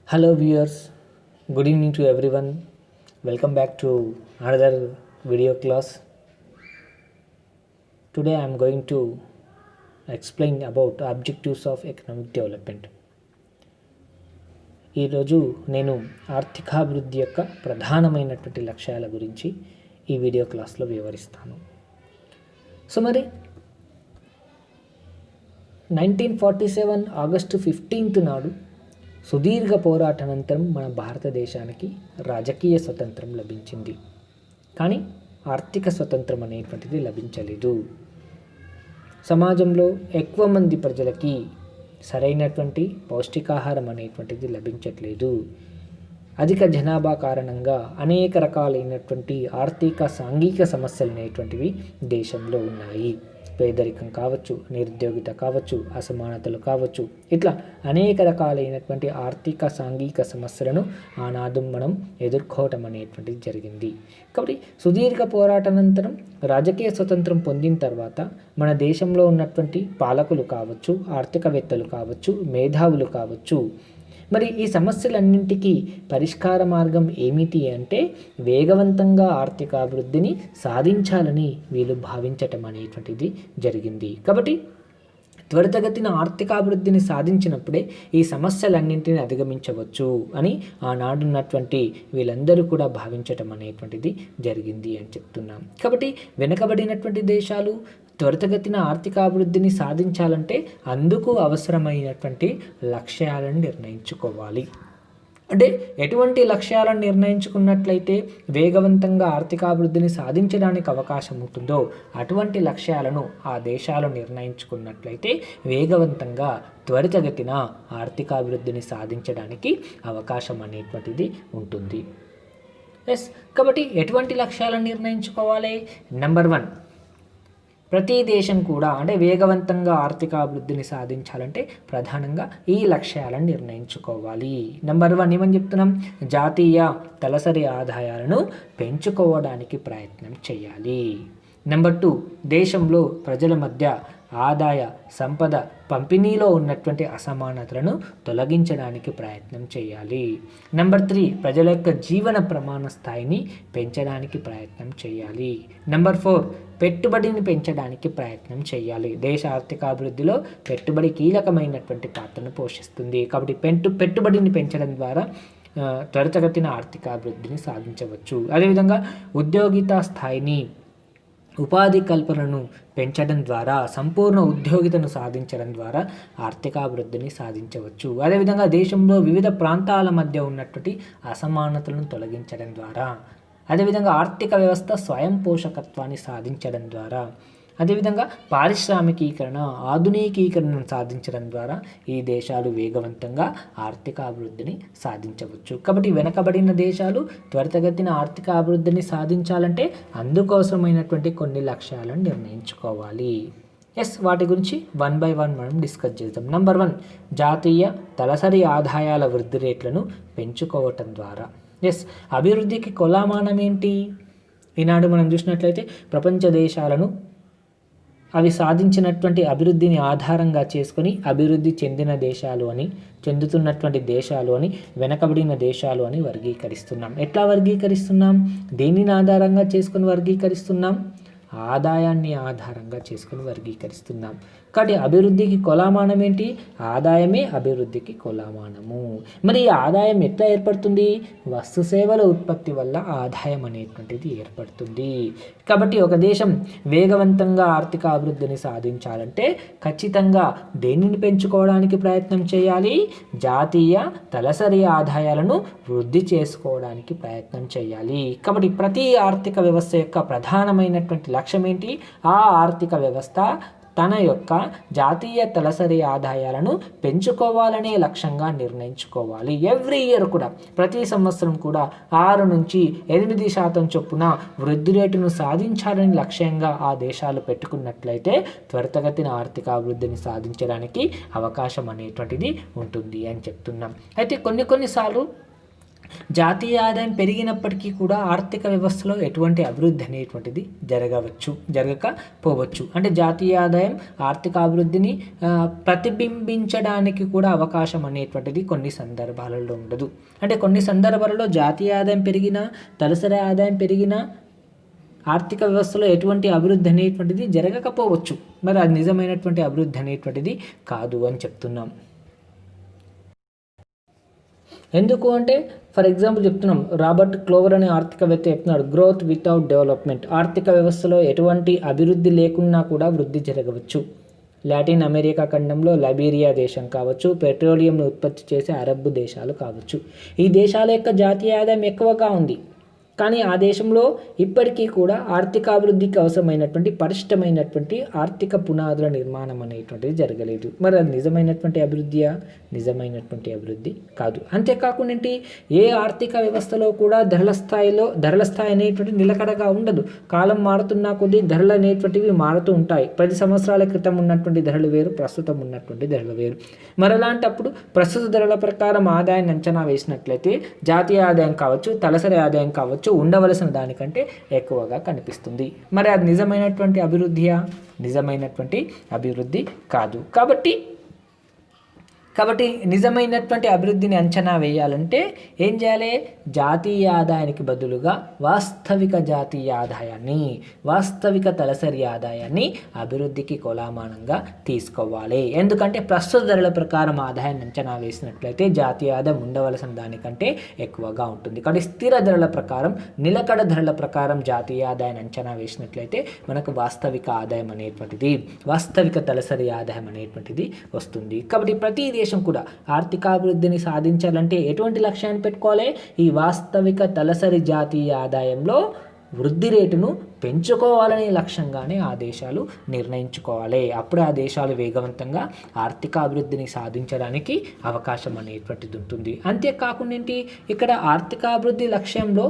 Hello viewers, good evening to everyone. Welcome back to another video class. Today I am going to explain about objectives of economic development. ఈరోజు నేను ఆర్థికాభివృద్ధి యొక్క ప్రధానమైనటువంటి లక్ష్యాల గురించి ఈ వీడియో క్లాస్లో వివరిస్తాను. సో మరి 1947 ఆగస్టు 15 నాడు సుదీర్ఘ పోరాటానంతరం మన భారతదేశానికి రాజకీయ స్వతంత్రం లభించింది. కానీ ఆర్థిక స్వతంత్రం అనేటువంటిది లభించలేదు. సమాజంలో ఎక్కువ మంది ప్రజలకి సరైనటువంటి పౌష్టికాహారం అనేటువంటిది లభించట్లేదు. అధిక జనాభా కారణంగా అనేక రకాలైనటువంటి ఆర్థిక సాంఘిక సమస్యలు అనేటువంటివి దేశంలో ఉన్నాయి. పేదరికం కావచ్చు, నిరుద్యోగిత కావచ్చు, అసమానతలు కావచ్చు, ఇట్లా అనేక రకాలైనటువంటి ఆర్థిక సాంఘిక సమస్యలను ఆనాడు మనం ఎదుర్కోవటం అనేటువంటిది జరిగింది. కాబట్టి సుదీర్ఘ పోరాటానంతరం రాజకీయ స్వతంత్రం పొందిన తర్వాత మన దేశంలో ఉన్నటువంటి పాలకులు కావచ్చు, ఆర్థికవేత్తలు కావచ్చు, మేధావులు కావచ్చు, మరి ఈ సమస్యలన్నింటికీ పరిష్కార మార్గం ఏమిటి అంటే వేగవంతంగా ఆర్థిక అభివృద్ధిని సాధించాలని వీళ్ళు భావించటం అనేటువంటిది జరిగింది. కాబట్టి త్వరితగతిన ఆర్థికాభివృద్ధిని సాధించినప్పుడే ఈ సమస్యలన్నింటినీ అధిగమించవచ్చు అని ఆనాడున్నటువంటి వీళ్ళందరూ కూడా భావించటం అనేటువంటిది జరిగింది అని చెప్తున్నాం. కాబట్టి వెనుకబడినటువంటి దేశాలు త్వరితగతిన ఆర్థికాభివృద్ధిని సాధించాలంటే అందుకు అవసరమైనటువంటి లక్ష్యాలను నిర్ణయించుకోవాలి. అంటే ఎటువంటి లక్ష్యాలను నిర్ణయించుకున్నట్లయితే వేగవంతంగా ఆర్థికాభివృద్ధిని సాధించడానికి అవకాశం ఉంటుందో అటువంటి లక్ష్యాలను ఆ దేశాలు నిర్ణయించుకున్నట్లయితే వేగవంతంగా త్వరితగతిన ఆర్థికాభివృద్ధిని సాధించడానికి అవకాశం అనేటువంటిది ఉంటుంది. కాబట్టి ఎటువంటి లక్ష్యాలను నిర్ణయించుకోవాలి? నెంబర్ 1, ప్రతి దేశం కూడా అంటే వేగవంతంగా ఆర్థికాభివృద్ధిని సాధించాలంటే ప్రధానంగా ఈ లక్ష్యాలను నిర్ణయించుకోవాలి. నెంబర్ 1 ఏమని చెప్తున్నాం? జాతీయ తలసరి ఆదాయాలను పెంచుకోవడానికి ప్రయత్నం చేయాలి. నెంబర్ 2, దేశంలో ప్రజల మధ్య ఆదాయ సంపద పంపిణీలో ఉన్నటువంటి అసమానతలను తొలగించడానికి ప్రయత్నం చేయాలి. నెంబర్ 3, ప్రజల యొక్క జీవన ప్రమాణ స్థాయిని పెంచడానికి ప్రయత్నం చేయాలి. నెంబర్ 4, పెట్టుబడిని పెంచడానికి ప్రయత్నం చేయాలి. దేశ ఆర్థికాభివృద్ధిలో పెట్టుబడి కీలకమైనటువంటి పాత్రను పోషిస్తుంది. కాబట్టి పెట్టుబడిని పెంచడం ద్వారా త్వరితగతిన ఆర్థికాభివృద్ధిని సాధించవచ్చు. అదేవిధంగా ఉద్యోగిత స్థాయిని, ఉపాధి కల్పనను పెంచడం ద్వారా, సంపూర్ణ ఉద్యోగితను సాధించడం ద్వారా ఆర్థికాభివృద్ధిని సాధించవచ్చు. అదేవిధంగా దేశంలో వివిధ ప్రాంతాల మధ్య ఉన్నటువంటి అసమానతలను తొలగించడం ద్వారా, అదేవిధంగా ఆర్థిక వ్యవస్థ స్వయం పోషకత్వాన్ని సాధించడం ద్వారా, అదేవిధంగా పారిశ్రామికీకరణ, ఆధునికీకరణను సాధించడం ద్వారా ఈ దేశాలు వేగవంతంగా ఆర్థిక అభివృద్ధిని సాధించవచ్చు. కాబట్టి వెనకబడిన దేశాలు త్వరితగతిన ఆర్థిక అభివృద్ధిని సాధించాలంటే అందుకోసమైనటువంటి కొన్ని లక్ష్యాలను నిర్ణయించుకోవాలి. వాటి గురించి 1 by 1 మనం డిస్కస్ చేద్దాం. నెంబర్ 1, జాతీయ తలసరి ఆదాయాల వృద్ధి రేట్లను పెంచుకోవటం ద్వారా. అభివృద్ధికి కొలమానం ఏంటి? ఈనాడు మనం చూసినట్లయితే ప్రపంచ దేశాలను అవి సాధించినటువంటి అభివృద్ధిని ఆధారంగా చేసుకొని అభివృద్ధి చెందిన దేశాలు అని, చెందుతున్నటువంటి దేశాలు అని, వెనకబడిన దేశాలు అని వర్గీకరిస్తున్నాం. ఎట్లా వర్గీకరిస్తున్నాం? దేనిని ఆధారంగా చేసుకొని వర్గీకరిస్తున్నాం? ఆదాయాన్ని ఆధారంగా చేసుకొని వర్గీకరిస్తున్నాం. కాబట్టి అభివృద్ధికి కొలమానం ఏంటి? ఆదాయమే అభివృద్ధికి కొలమానము. మరి ఈ ఆదాయం ఎట్లా ఏర్పడుతుంది? వస్తు సేవల ఉత్పత్తి వల్ల ఆదాయం అనేటువంటిది ఏర్పడుతుంది. కాబట్టి ఒక దేశం వేగవంతంగా ఆర్థిక అభివృద్ధిని సాధించాలంటే ఖచ్చితంగా దేనిని పెంచుకోవడానికి ప్రయత్నం చేయాలి? జాతీయ తలసరి ఆదాయాలను వృద్ధి చేసుకోవడానికి ప్రయత్నం చేయాలి. కాబట్టి ప్రతి ఆర్థిక వ్యవస్థ యొక్క ప్రధానమైనటువంటి లక్ష్యం ఏంటి? ఆ ఆర్థిక వ్యవస్థ తన యొక్క జాతీయ తలసరి ఆదాయాలను పెంచుకోవాలనే లక్ష్యంగా నిర్ణయించుకోవాలి. ఎవ్రీ ఇయర్ కూడా, ప్రతి సంవత్సరం కూడా 6 నుంచి 8% చొప్పున వృద్ధి రేటును సాధించాలని లక్ష్యంగా ఆ దేశాలు పెట్టుకున్నట్లయితే త్వరితగతిన ఆర్థిక అభివృద్ధిని సాధించడానికి అవకాశం అనేటువంటిది ఉంటుంది అని చెప్తున్నాం. అయితే కొన్నిసార్లు జాతీయ ఆదాయం పెరిగినప్పటికీ కూడా ఆర్థిక వ్యవస్థలో ఎటువంటి అభివృద్ధి అనేటువంటిది జరగకపోవచ్చు. అంటే జాతీయ ఆదాయం ఆర్థిక అభివృద్ధిని ప్రతిబింబించడానికి కూడా అవకాశం అనేటువంటిది కొన్ని సందర్భాలలో ఉండదు. అంటే కొన్ని సందర్భాలలో జాతీయ ఆదాయం పెరిగినా, తలసరి ఆదాయం పెరిగినా ఆర్థిక వ్యవస్థలో ఎటువంటి అభివృద్ధి అనేటువంటిది జరగకపోవచ్చు. మరి అది నిజమైనటువంటి అభివృద్ధి అనేటువంటిది కాదు అని చెప్తున్నాం. ఎందుకు అంటే ఫర్ ఎగ్జాంపుల్ చెప్తున్నాం, రాబర్ట్ క్లోవర్ అనే ఆర్థికవేత్త చెప్తున్నాడు, గ్రోత్ వితౌట్ డెవలప్మెంట్. ఆర్థిక వ్యవస్థలో ఎటువంటి అభివృద్ధి లేకున్నా కూడా వృద్ధి జరగవచ్చు. లాటిన్ అమెరికా ఖండంలో లైబీరియా దేశం కావచ్చు, పెట్రోలియంను ఉత్పత్తి చేసే అరబ్ దేశాలు కావచ్చు. ఈ దేశాల యొక్క జాతీయ ఆదాయం ఎక్కువగా ఉంది, కానీ ఆ దేశంలో ఇప్పటికీ కూడా ఆర్థికాభివృద్ధికి అవసరమైనటువంటి పటిష్టమైనటువంటి ఆర్థిక పునాదుల నిర్మాణం అనేటువంటిది జరగలేదు. మరి అది నిజమైనటువంటి అభివృద్ధియా? నిజమైనటువంటి అభివృద్ధి కాదు. అంతేకాకుండా ఏ ఆర్థిక వ్యవస్థలో కూడా ధరల స్థాయి అనేటువంటిది నిలకడగా ఉండదు. కాలం మారుతున్నా కొద్దీ ధరలు అనేటువంటివి మారుతూ ఉంటాయి. 10 సంవత్సరాల క్రితం ఉన్నటువంటి ధరలు వేరు, ప్రస్తుతం ఉన్నటువంటి ధరలు వేరు. మరి అలాంటప్పుడు ప్రస్తుత ధరల ప్రకారం ఆదాయాన్ని అంచనా వేసినట్లయితే జాతీయ ఆదాయం కావచ్చు, తలసరి ఆదాయం కావచ్చు ఉండవలసిన దానికంటే ఎక్కువగా కనిపిస్తుంది. మరి అది నిజమైనటువంటి అభివృద్ధియా? నిజమైనటువంటి అభివృద్ధి కాదు. కాబట్టి నిజమైనటువంటి అభివృద్ధిని అంచనా వేయాలంటే ఏం చేయాలి? జాతీయ ఆదాయానికి బదులుగా వాస్తవిక జాతీయ ఆదాయాన్ని, వాస్తవిక తలసరి ఆదాయాన్ని అభివృద్ధికి కొలామానంగా తీసుకోవాలి. ఎందుకంటే ప్రస్తుత ధరల ప్రకారం ఆదాయాన్ని అంచనా వేసినట్లయితే జాతీయ ఆదాయం ఉండవలసిన దానికంటే ఎక్కువగా ఉంటుంది. కాబట్టి స్థిర ధరల ప్రకారం, నిలకడ ధరల ప్రకారం జాతీయ ఆదాయాన్ని అంచనా వేసినట్లయితే మనకు వాస్తవిక ఆదాయం అనేటువంటిది, వాస్తవిక తలసరి ఆదాయం అనేటువంటిది వస్తుంది. కాబట్టి ప్రతి దేశం కూడా ఆర్థికాభివృద్ధిని సాధించాలంటే ఎటువంటి లక్ష్యాన్ని పెట్టుకోవాలి? ఈ వాస్తవిక తలసరి జాతీయ ఆదాయంలో వృద్ధి రేటును పెంచుకోవాలనే లక్ష్యంగానే ఆ దేశాలు నిర్ణయించుకోవాలి. అప్పుడు ఆ దేశాలు వేగవంతంగా ఆర్థిక అభివృద్ధిని సాధించడానికి అవకాశం అనేటువంటిది ఉంటుంది. అంతేకాకుండా ఇక్కడ ఆర్థికాభివృద్ధి లక్ష్యంలో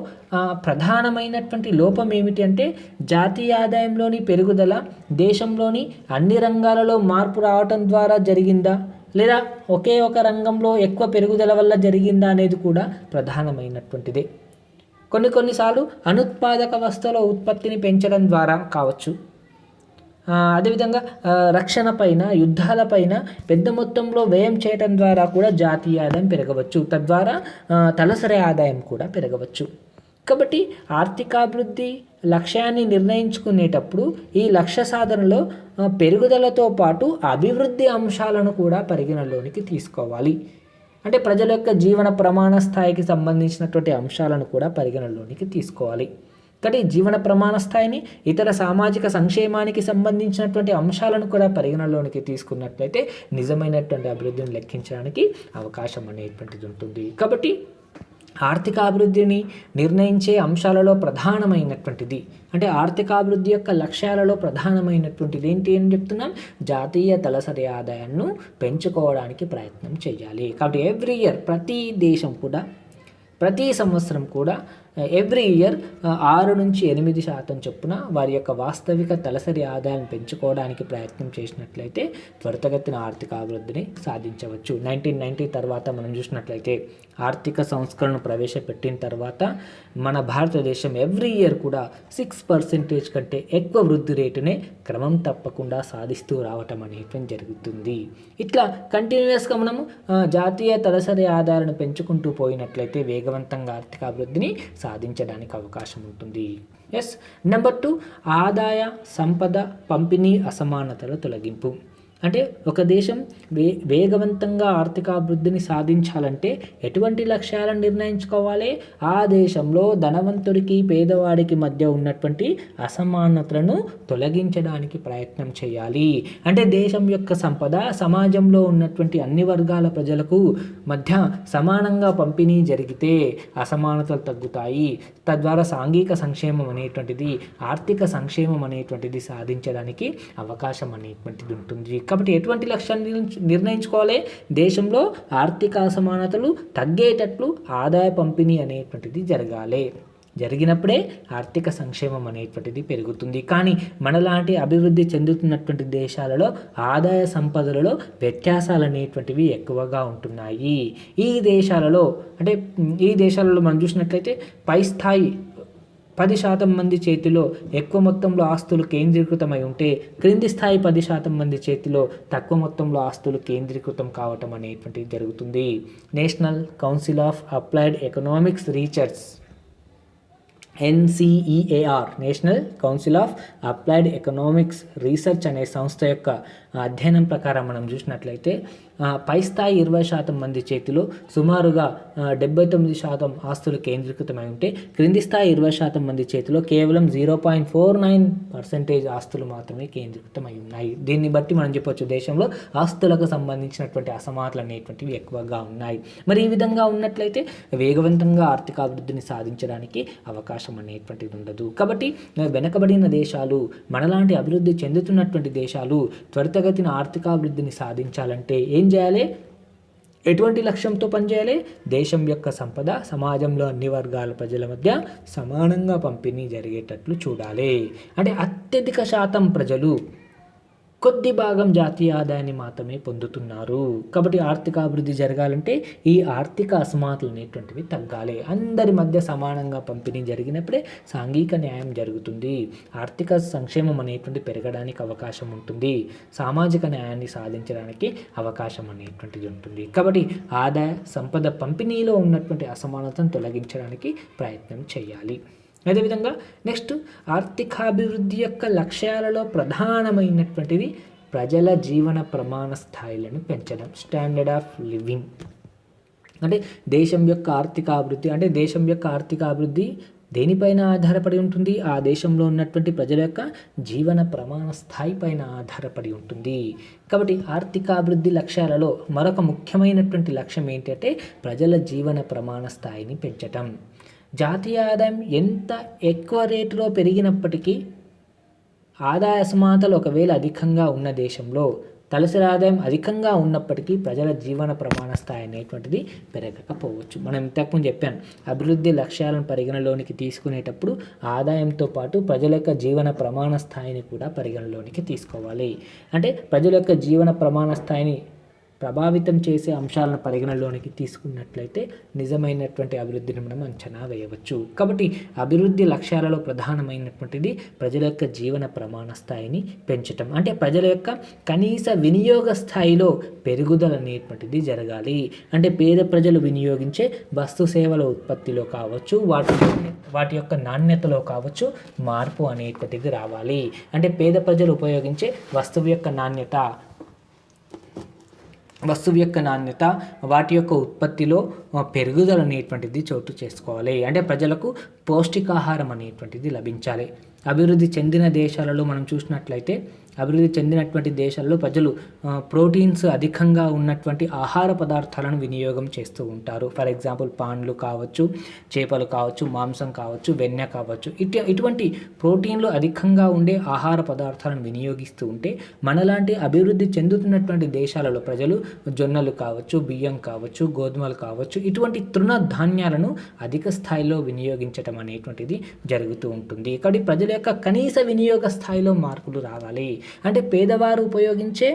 ప్రధానమైనటువంటి లోపం ఏమిటి అంటే జాతీయ ఆదాయంలోని పెరుగుదల దేశంలోని అన్ని రంగాలలో మార్పు రావటం ద్వారా జరిగిందా, లేదా ఒకే ఒక రంగంలో ఎక్కువ పెరుగుదల వల్ల జరిగిందా అనేది కూడా ప్రధానమైనటువంటిదే. కొన్నిసార్లు అనుత్పాదక వస్తువుల ఉత్పత్తిని పెంచడం ద్వారా కావచ్చు. అదేవిధంగా రక్షణ పైన, యుద్ధాలపైన పెద్ద మొత్తంలో వ్యయం చేయడం ద్వారా కూడా జాతీయ ఆదాయం పెరగవచ్చు. తద్వారా తలసరి ఆదాయం కూడా పెరగవచ్చు. కాబట్టి ఆర్థికాభివృద్ధి లక్ష్యాన్ని నిర్ణయించుకునేటప్పుడు ఈ లక్ష్య సాధనలో పెరుగుదలతో పాటు అభివృద్ధి అంశాలను కూడా పరిగణలోనికి తీసుకోవాలి. అంటే ప్రజల యొక్క జీవన ప్రమాణ స్థాయికి సంబంధించినటువంటి అంశాలను కూడా పరిగణలోనికి తీసుకోవాలి. కానీ జీవన ప్రమాణ స్థాయిని, ఇతర సామాజిక సంక్షేమానికి సంబంధించినటువంటి అంశాలను కూడా పరిగణలోనికి తీసుకున్నట్లయితే నిజమైనటువంటి అభివృద్ధిని లెక్కించడానికి అవకాశం అనేటువంటిది ఉంటుంది. కాబట్టి ఆర్థికాభివృద్ధిని నిర్ణయించే అంశాలలో ప్రధానమైనటువంటిది, అంటే ఆర్థికాభివృద్ధి యొక్క లక్ష్యాలలో ప్రధానమైనటువంటిది ఏంటి అని చెప్తున్నాం? జాతీయ తలసరి ఆదాయాన్ని పెంచుకోవడానికి ప్రయత్నం చేయాలి. కాబట్టి ఎవ్రీ ఇయర్ ప్రతి సంవత్సరం కూడా ఎవ్రీ ఇయర్ 6 నుంచి 8% చొప్పున వారి యొక్క వాస్తవిక తలసరి ఆదాయాన్ని పెంచుకోవడానికి ప్రయత్నం చేసినట్లయితే త్వరితగతిన ఆర్థిక అభివృద్ధిని సాధించవచ్చు. 1990 తర్వాత మనం చూసినట్లయితే ఆర్థిక సంస్కరణను ప్రవేశపెట్టిన తర్వాత మన భారతదేశం ఎవ్రీ ఇయర్ కూడా 6% కంటే ఎక్కువ వృద్ధి రేటునే క్రమం తప్పకుండా సాధిస్తూ రావటం అనేటువంటి జరుగుతుంది. ఇట్లా కంటిన్యూస్గా మనము జాతీయ తలసరి ఆదాయాలను పెంచుకుంటూ పోయినట్లయితే వేగవంతంగా ఆర్థిక అభివృద్ధిని సాధించడానికి అవకాశం ఉంటుంది. నెంబర్ 2, ఆదాయ సంపద పంపిణీ అసమానతల తొలగింపు. అంటే ఒక దేశం వేగవంతంగా ఆర్థికాభివృద్ధిని సాధించాలంటే ఎటువంటి లక్ష్యాలను నిర్ణయించుకోవాలి? ఆ దేశంలో ధనవంతుడికి పేదవాడికి మధ్య ఉన్నటువంటి అసమానతలను తొలగించడానికి ప్రయత్నం చేయాలి. అంటే దేశం యొక్క సంపద సమాజంలో ఉన్నటువంటి అన్ని వర్గాల ప్రజలకు మధ్య సమానంగా పంపిణీ జరిగితే అసమానతలు తగ్గుతాయి. తద్వారా సాంఘిక సంక్షేమం అనేటువంటిది, ఆర్థిక సంక్షేమం అనేటువంటిది సాధించడానికి అవకాశం అనేటువంటిది ఉంటుంది. కాబట్టి ఎటువంటి లక్ష్యాన్ని నిర్ణయించుకోవాలి? దేశంలో ఆర్థిక అసమానతలు తగ్గేటట్లు ఆదాయ పంపిణీ అనేటువంటిది జరగాలి. జరిగినప్పుడే ఆర్థిక సంక్షేమం అనేటువంటిది పెరుగుతుంది. కానీ మనలాంటి అభివృద్ధి చెందుతున్నటువంటి దేశాలలో ఆదాయ సంపదలలో వ్యత్యాసాలు అనేటువంటివి ఎక్కువగా ఉంటున్నాయి. ఈ దేశాలలో మనం చూసినట్లయితే పై స్థాయి 10% మంది చేతిలో ఎక్కువ మొత్తంలో ఆస్తులు కేంద్రీకృతమై ఉంటే క్రింది స్థాయి 10% మంది చేతిలో తక్కువ మొత్తంలో ఆస్తులు కేంద్రీకృతం కావటం అనేటువంటిది జరుగుతుంది. National council of applied economics research NCEAR national council of applied economics research అనే సంస్థ యొక్క అధ్యయనం ప్రకారం మనం చూసినట్లయితే పై స్థాయి 20% మంది చేతిలో సుమారుగా 79% ఆస్తులు కేంద్రీకృతమై ఉంటే క్రింది స్థాయి 20% మంది చేతిలో కేవలం 0.49% ఆస్తులు మాత్రమే కేంద్రీకృతమై ఉన్నాయి. దీన్ని బట్టి మనం చెప్పొచ్చు దేశంలో ఆస్తులకు సంబంధించినటువంటి అసమానతలు అనేటువంటివి ఎక్కువగా ఉన్నాయి. మరి ఈ విధంగా ఉన్నట్లయితే వేగవంతంగా ఆర్థిక అభివృద్ధిని సాధించడానికి అవకాశం అనేటువంటిది ఉండదు. కాబట్టి వెనకబడిన దేశాలు, మనలాంటి అభివృద్ధి చెందుతున్నటువంటి దేశాలు త్వరితగతిన ఆర్థికాభివృద్ధిని సాధించాలంటే ఏం చేయాలి? ఎటువంటి లక్ష్యంతో పనిచేయాలి? దేశం యొక్క సంపద సమాజంలో అన్ని వర్గాల ప్రజల మధ్య సమానంగా పంపిణీ జరిగేటట్లు చూడాలి. అంటే అత్యధిక శాతం ప్రజలు కొద్ది భాగం జాతీయ ఆదాయాన్ని మాత్రమే పొందుతున్నారు. కాబట్టి ఆర్థిక అభివృద్ధి జరగాలంటే ఈ ఆర్థిక అసమానతలు అనేటువంటివి తగ్గాలి. అందరి మధ్య సమానంగా పంపిణీ జరిగినప్పుడే సాంఘిక న్యాయం జరుగుతుంది. ఆర్థిక సంక్షేమం అనేటువంటి పెరగడానికి అవకాశం ఉంటుంది. సామాజిక న్యాయాన్ని సాధించడానికి అవకాశం అనేటువంటిది ఉంటుంది. కాబట్టి ఆదాయ సంపద పంపిణీలో ఉన్నటువంటి అసమానతను తొలగించడానికి ప్రయత్నం చేయాలి. అదేవిధంగా నెక్స్ట్ ఆర్థికాభివృద్ధి యొక్క లక్ష్యాలలో ప్రధానమైనటువంటిది ప్రజల జీవన ప్రమాణ స్థాయిలను పెంచడం, స్టాండర్డ్ ఆఫ్ లివింగ్. అంటే దేశం యొక్క ఆర్థిక అభివృద్ధి దేనిపైన ఆధారపడి ఉంటుంది? ఆ దేశంలో ఉన్నటువంటి ప్రజల యొక్క జీవన ప్రమాణ స్థాయి పైన ఆధారపడి ఉంటుంది. కాబట్టి ఆర్థికాభివృద్ధి లక్ష్యాలలో మరొక ముఖ్యమైనటువంటి లక్ష్యం ఏంటంటే ప్రజల జీవన ప్రమాణ స్థాయిని పెంచటం. జాతీయ ఆదాయం ఎంత ఎక్కువ రేటులో పెరిగినప్పటికీ ఆదాయ అసమానతలు ఒకవేళ అధికంగా ఉన్న దేశంలో తలసరి ఆదాయం అధికంగా ఉన్నప్పటికీ ప్రజల జీవన ప్రమాణ స్థాయి అనేటువంటిది పెరగకపోవచ్చు. మనం ఇంతకుముందు చెప్పాను, అభివృద్ధి లక్ష్యాలను పరిగణలోనికి తీసుకునేటప్పుడు ఆదాయంతో పాటు ప్రజల యొక్క జీవన ప్రమాణ స్థాయిని కూడా పరిగణలోనికి తీసుకోవాలి. అంటే ప్రజల యొక్క జీవన ప్రమాణ స్థాయిని ప్రభావితం చేసే అంశాలను పరిగణలోనికి తీసుకున్నట్లయితే నిజమైనటువంటి అభివృద్ధిని మనం అంచనా వేయవచ్చు. కాబట్టి అభివృద్ధి లక్ష్యాలలో ప్రధానమైనటువంటిది ప్రజల యొక్క జీవన ప్రమాణ స్థాయిని పెంచటం. అంటే ప్రజల యొక్క కనీస వినియోగ స్థాయిలో పెరుగుదల అనేటువంటిది జరగాలి. అంటే పేద ప్రజలు వినియోగించే వస్తు సేవల ఉత్పత్తిలో కావచ్చు, వాటి యొక్క నాణ్యతలో కావచ్చు మార్పు అనేటువంటిది రావాలి. అంటే పేద ప్రజలు ఉపయోగించే వస్తువు యొక్క నాణ్యత, వాటి యొక్క ఉత్పత్తిలో పెరుగుదల అనేటువంటిది చోటు చేసుకోవాలి. అంటే ప్రజలకు పౌష్టికాహారం అనేటువంటిది లభించాలి. అభివృద్ధి చెందిన దేశాలలో మనం చూసినట్లయితే అభివృద్ధి చెందినటువంటి దేశాల్లో ప్రజలు ప్రోటీన్స్ అధికంగా ఉన్నటువంటి ఆహార పదార్థాలను వినియోగం చేస్తూ ఉంటారు. ఫర్ ఎగ్జాంపుల్ పాన్లు కావచ్చు, చేపలు కావచ్చు, మాంసం కావచ్చు, వెన్న కావచ్చు, ఇటువంటి ప్రోటీన్లు అధికంగా ఉండే ఆహార పదార్థాలను వినియోగిస్తూ ఉంటే మనలాంటి అభివృద్ధి చెందుతున్నటువంటి దేశాలలో ప్రజలు జొన్నలు కావచ్చు, బియ్యం కావచ్చు, గోధుమలు కావచ్చు, ఇటువంటి తృణధాన్యాలను అధిక స్థాయిలో వినియోగించడం అనేటువంటిది జరుగుతూ ఉంటుంది. కాబట్టి ప్రజల యొక్క కనీస వినియోగ స్థాయిలో మార్పులు రావాలి. అంటే పేదవారు ఉపయోగించే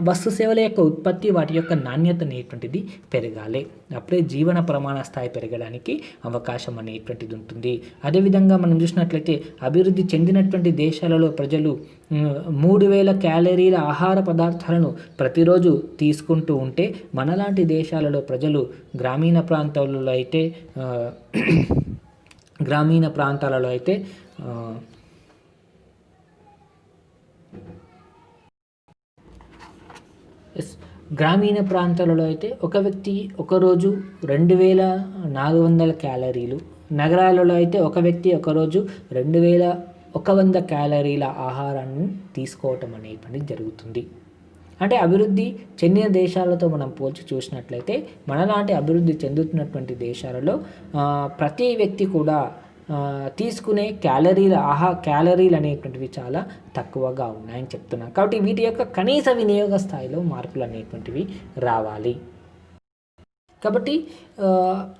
వస్తు సేవల యొక్క ఉత్పత్తి, వాటి యొక్క నాణ్యత అనేటువంటిది పెరగాలి. అప్పుడే జీవన ప్రమాణ స్థాయి పెరగడానికి అవకాశం అనేటువంటిది ఉంటుంది. అదేవిధంగా మనం చూసినట్లయితే అభివృద్ధి చెందినటువంటి దేశాలలో ప్రజలు 3000 క్యాలరీల ఆహార పదార్థాలను ప్రతిరోజు తీసుకుంటూ ఉంటే మనలాంటి దేశాలలో ప్రజలు గ్రామీణ ప్రాంతాలలో అయితే ఒక వ్యక్తి ఒకరోజు 2400 క్యాలరీలు, నగరాలలో అయితే ఒక వ్యక్తి ఒకరోజు 2100 క్యాలరీల ఆహారాన్ని తీసుకోవటం అనేటువంటిది జరుగుతుంది. అంటే అభివృద్ధి చెందిన దేశాలతో మనం పోల్చి చూసినట్లయితే మనలాంటి అభివృద్ధి చెందుతున్నటువంటి దేశాలలో ప్రతి వ్యక్తి కూడా తీసుకునే క్యాలరీలు అనేటువంటివి చాలా తక్కువగా ఉన్నాయని చెప్తున్నాను. కాబట్టి వీటి యొక్క కనీస వినియోగ స్థాయిలో మార్పులు అనేటువంటివి రావాలి. కాబట్టి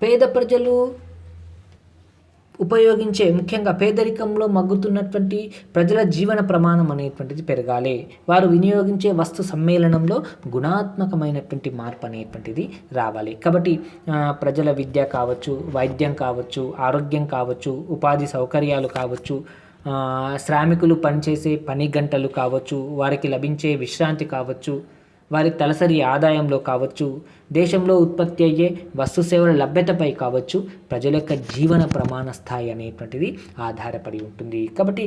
పేద ప్రజలు ఉపయోగించే ముఖ్యంగా పేదరికంలో మగ్గుతున్నటువంటి ప్రజల జీవన ప్రమాణం అనేటువంటిది పెరగాలి. వారు వినియోగించే వస్తు సమ్మేళనంలో గుణాత్మకమైనటువంటి మార్పు అనేటువంటిది రావాలి. కాబట్టి ప్రజల విద్య కావచ్చు, వైద్యం కావచ్చు, ఆరోగ్యం కావచ్చు, ఉపాధి సౌకర్యాలు కావచ్చు, శ్రామికులు పనిచేసే పని గంటలు కావచ్చు, వారికి లభించే విశ్రాంతి కావచ్చు, వారి తలసరి ఆదాయంలో కావచ్చు, దేశంలో ఉత్పత్తి అయ్యే వస్తు సేవల లభ్యతపై కావచ్చు, ప్రజల యొక్క జీవన ప్రమాణ స్థాయి అనేటువంటిది ఆధారపడి ఉంటుంది. కాబట్టి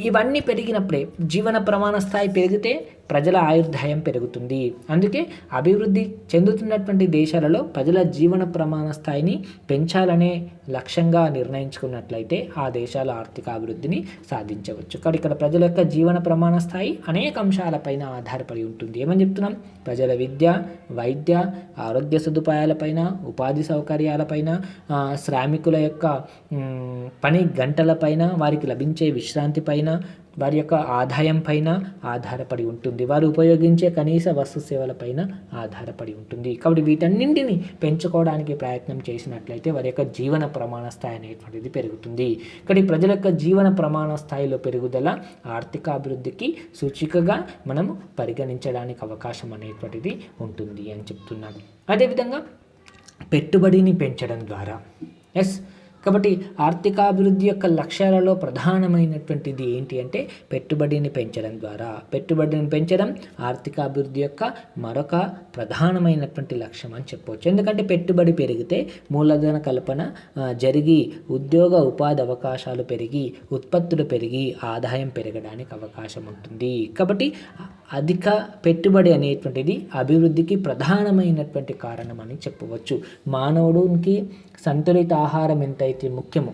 ఇవన్నీ పెరిగినప్పుడే, జీవన ప్రమాణ స్థాయి పెరిగితే ప్రజల ఆయుర్దాయం పెరుగుతుంది. అందుకే అభివృద్ధి చెందుతున్నటువంటి దేశాలలో ప్రజల జీవన ప్రమాణ స్థాయిని పెంచాలనే లక్ష్యంగా నిర్ణయించుకున్నట్లయితే ఆ దేశాల ఆర్థిక అభివృద్ధిని సాధించవచ్చు. కాబట్టి ఇక్కడ ప్రజల యొక్క జీవన ప్రమాణ స్థాయి అనేక అంశాలపైన ఆధారపడి ఉంటుంది. ఏమని చెప్తున్నాం? ప్రజల విద్య, వైద్య, ఆరోగ్య సదుపాయాలపైన, ఉపాధి సౌకర్యాలపైన, శ్రామికుల యొక్క పని గంటలపైన, వారికి లభించే విశ్రాంతి పైన, వారి యొక్క ఆదాయం పైన ఆధారపడి ఉంటుంది. వారు ఉపయోగించే కనీస వస్తు సేవలపైన ఆధారపడి ఉంటుంది. కాబట్టి వీటన్నింటిని పెంచుకోవడానికి ప్రయత్నం చేసినట్లయితే వారి యొక్క జీవన ప్రమాణ స్థాయి అనేటువంటిది పెరుగుతుంది. కానీ ప్రజల యొక్క జీవన ప్రమాణ స్థాయిలో పెరుగుదల ఆర్థిక అభివృద్ధికి సూచికగా మనము పరిగణించడానికి అవకాశం అనేటువంటిది ఉంటుంది అని చెప్తున్నాను. అదేవిధంగా పెట్టుబడిని పెంచడం ద్వారా కాబట్టి ఆర్థికాభివృద్ధి యొక్క లక్ష్యాలలో ప్రధానమైనటువంటిది ఏంటి అంటే పెట్టుబడిని పెంచడం ద్వారా. పెట్టుబడిని పెంచడం ఆర్థికాభివృద్ధి యొక్క మరొక ప్రధానమైనటువంటి లక్ష్యం అని చెప్పవచ్చు. ఎందుకంటే పెట్టుబడి పెరిగితే మూలధన కల్పన జరిగి ఉద్యోగ ఉపాధి అవకాశాలు పెరిగి ఉత్పత్తులు పెరిగి ఆదాయం పెరగడానికి అవకాశం ఉంటుంది. కాబట్టి అధిక పెట్టుబడి అనేటువంటిది అభివృద్ధికి ప్రధానమైనటువంటి కారణం అని చెప్పవచ్చు. మానవుడికి సంతులిత ఆహారం ఎంతైతే ముఖ్యమో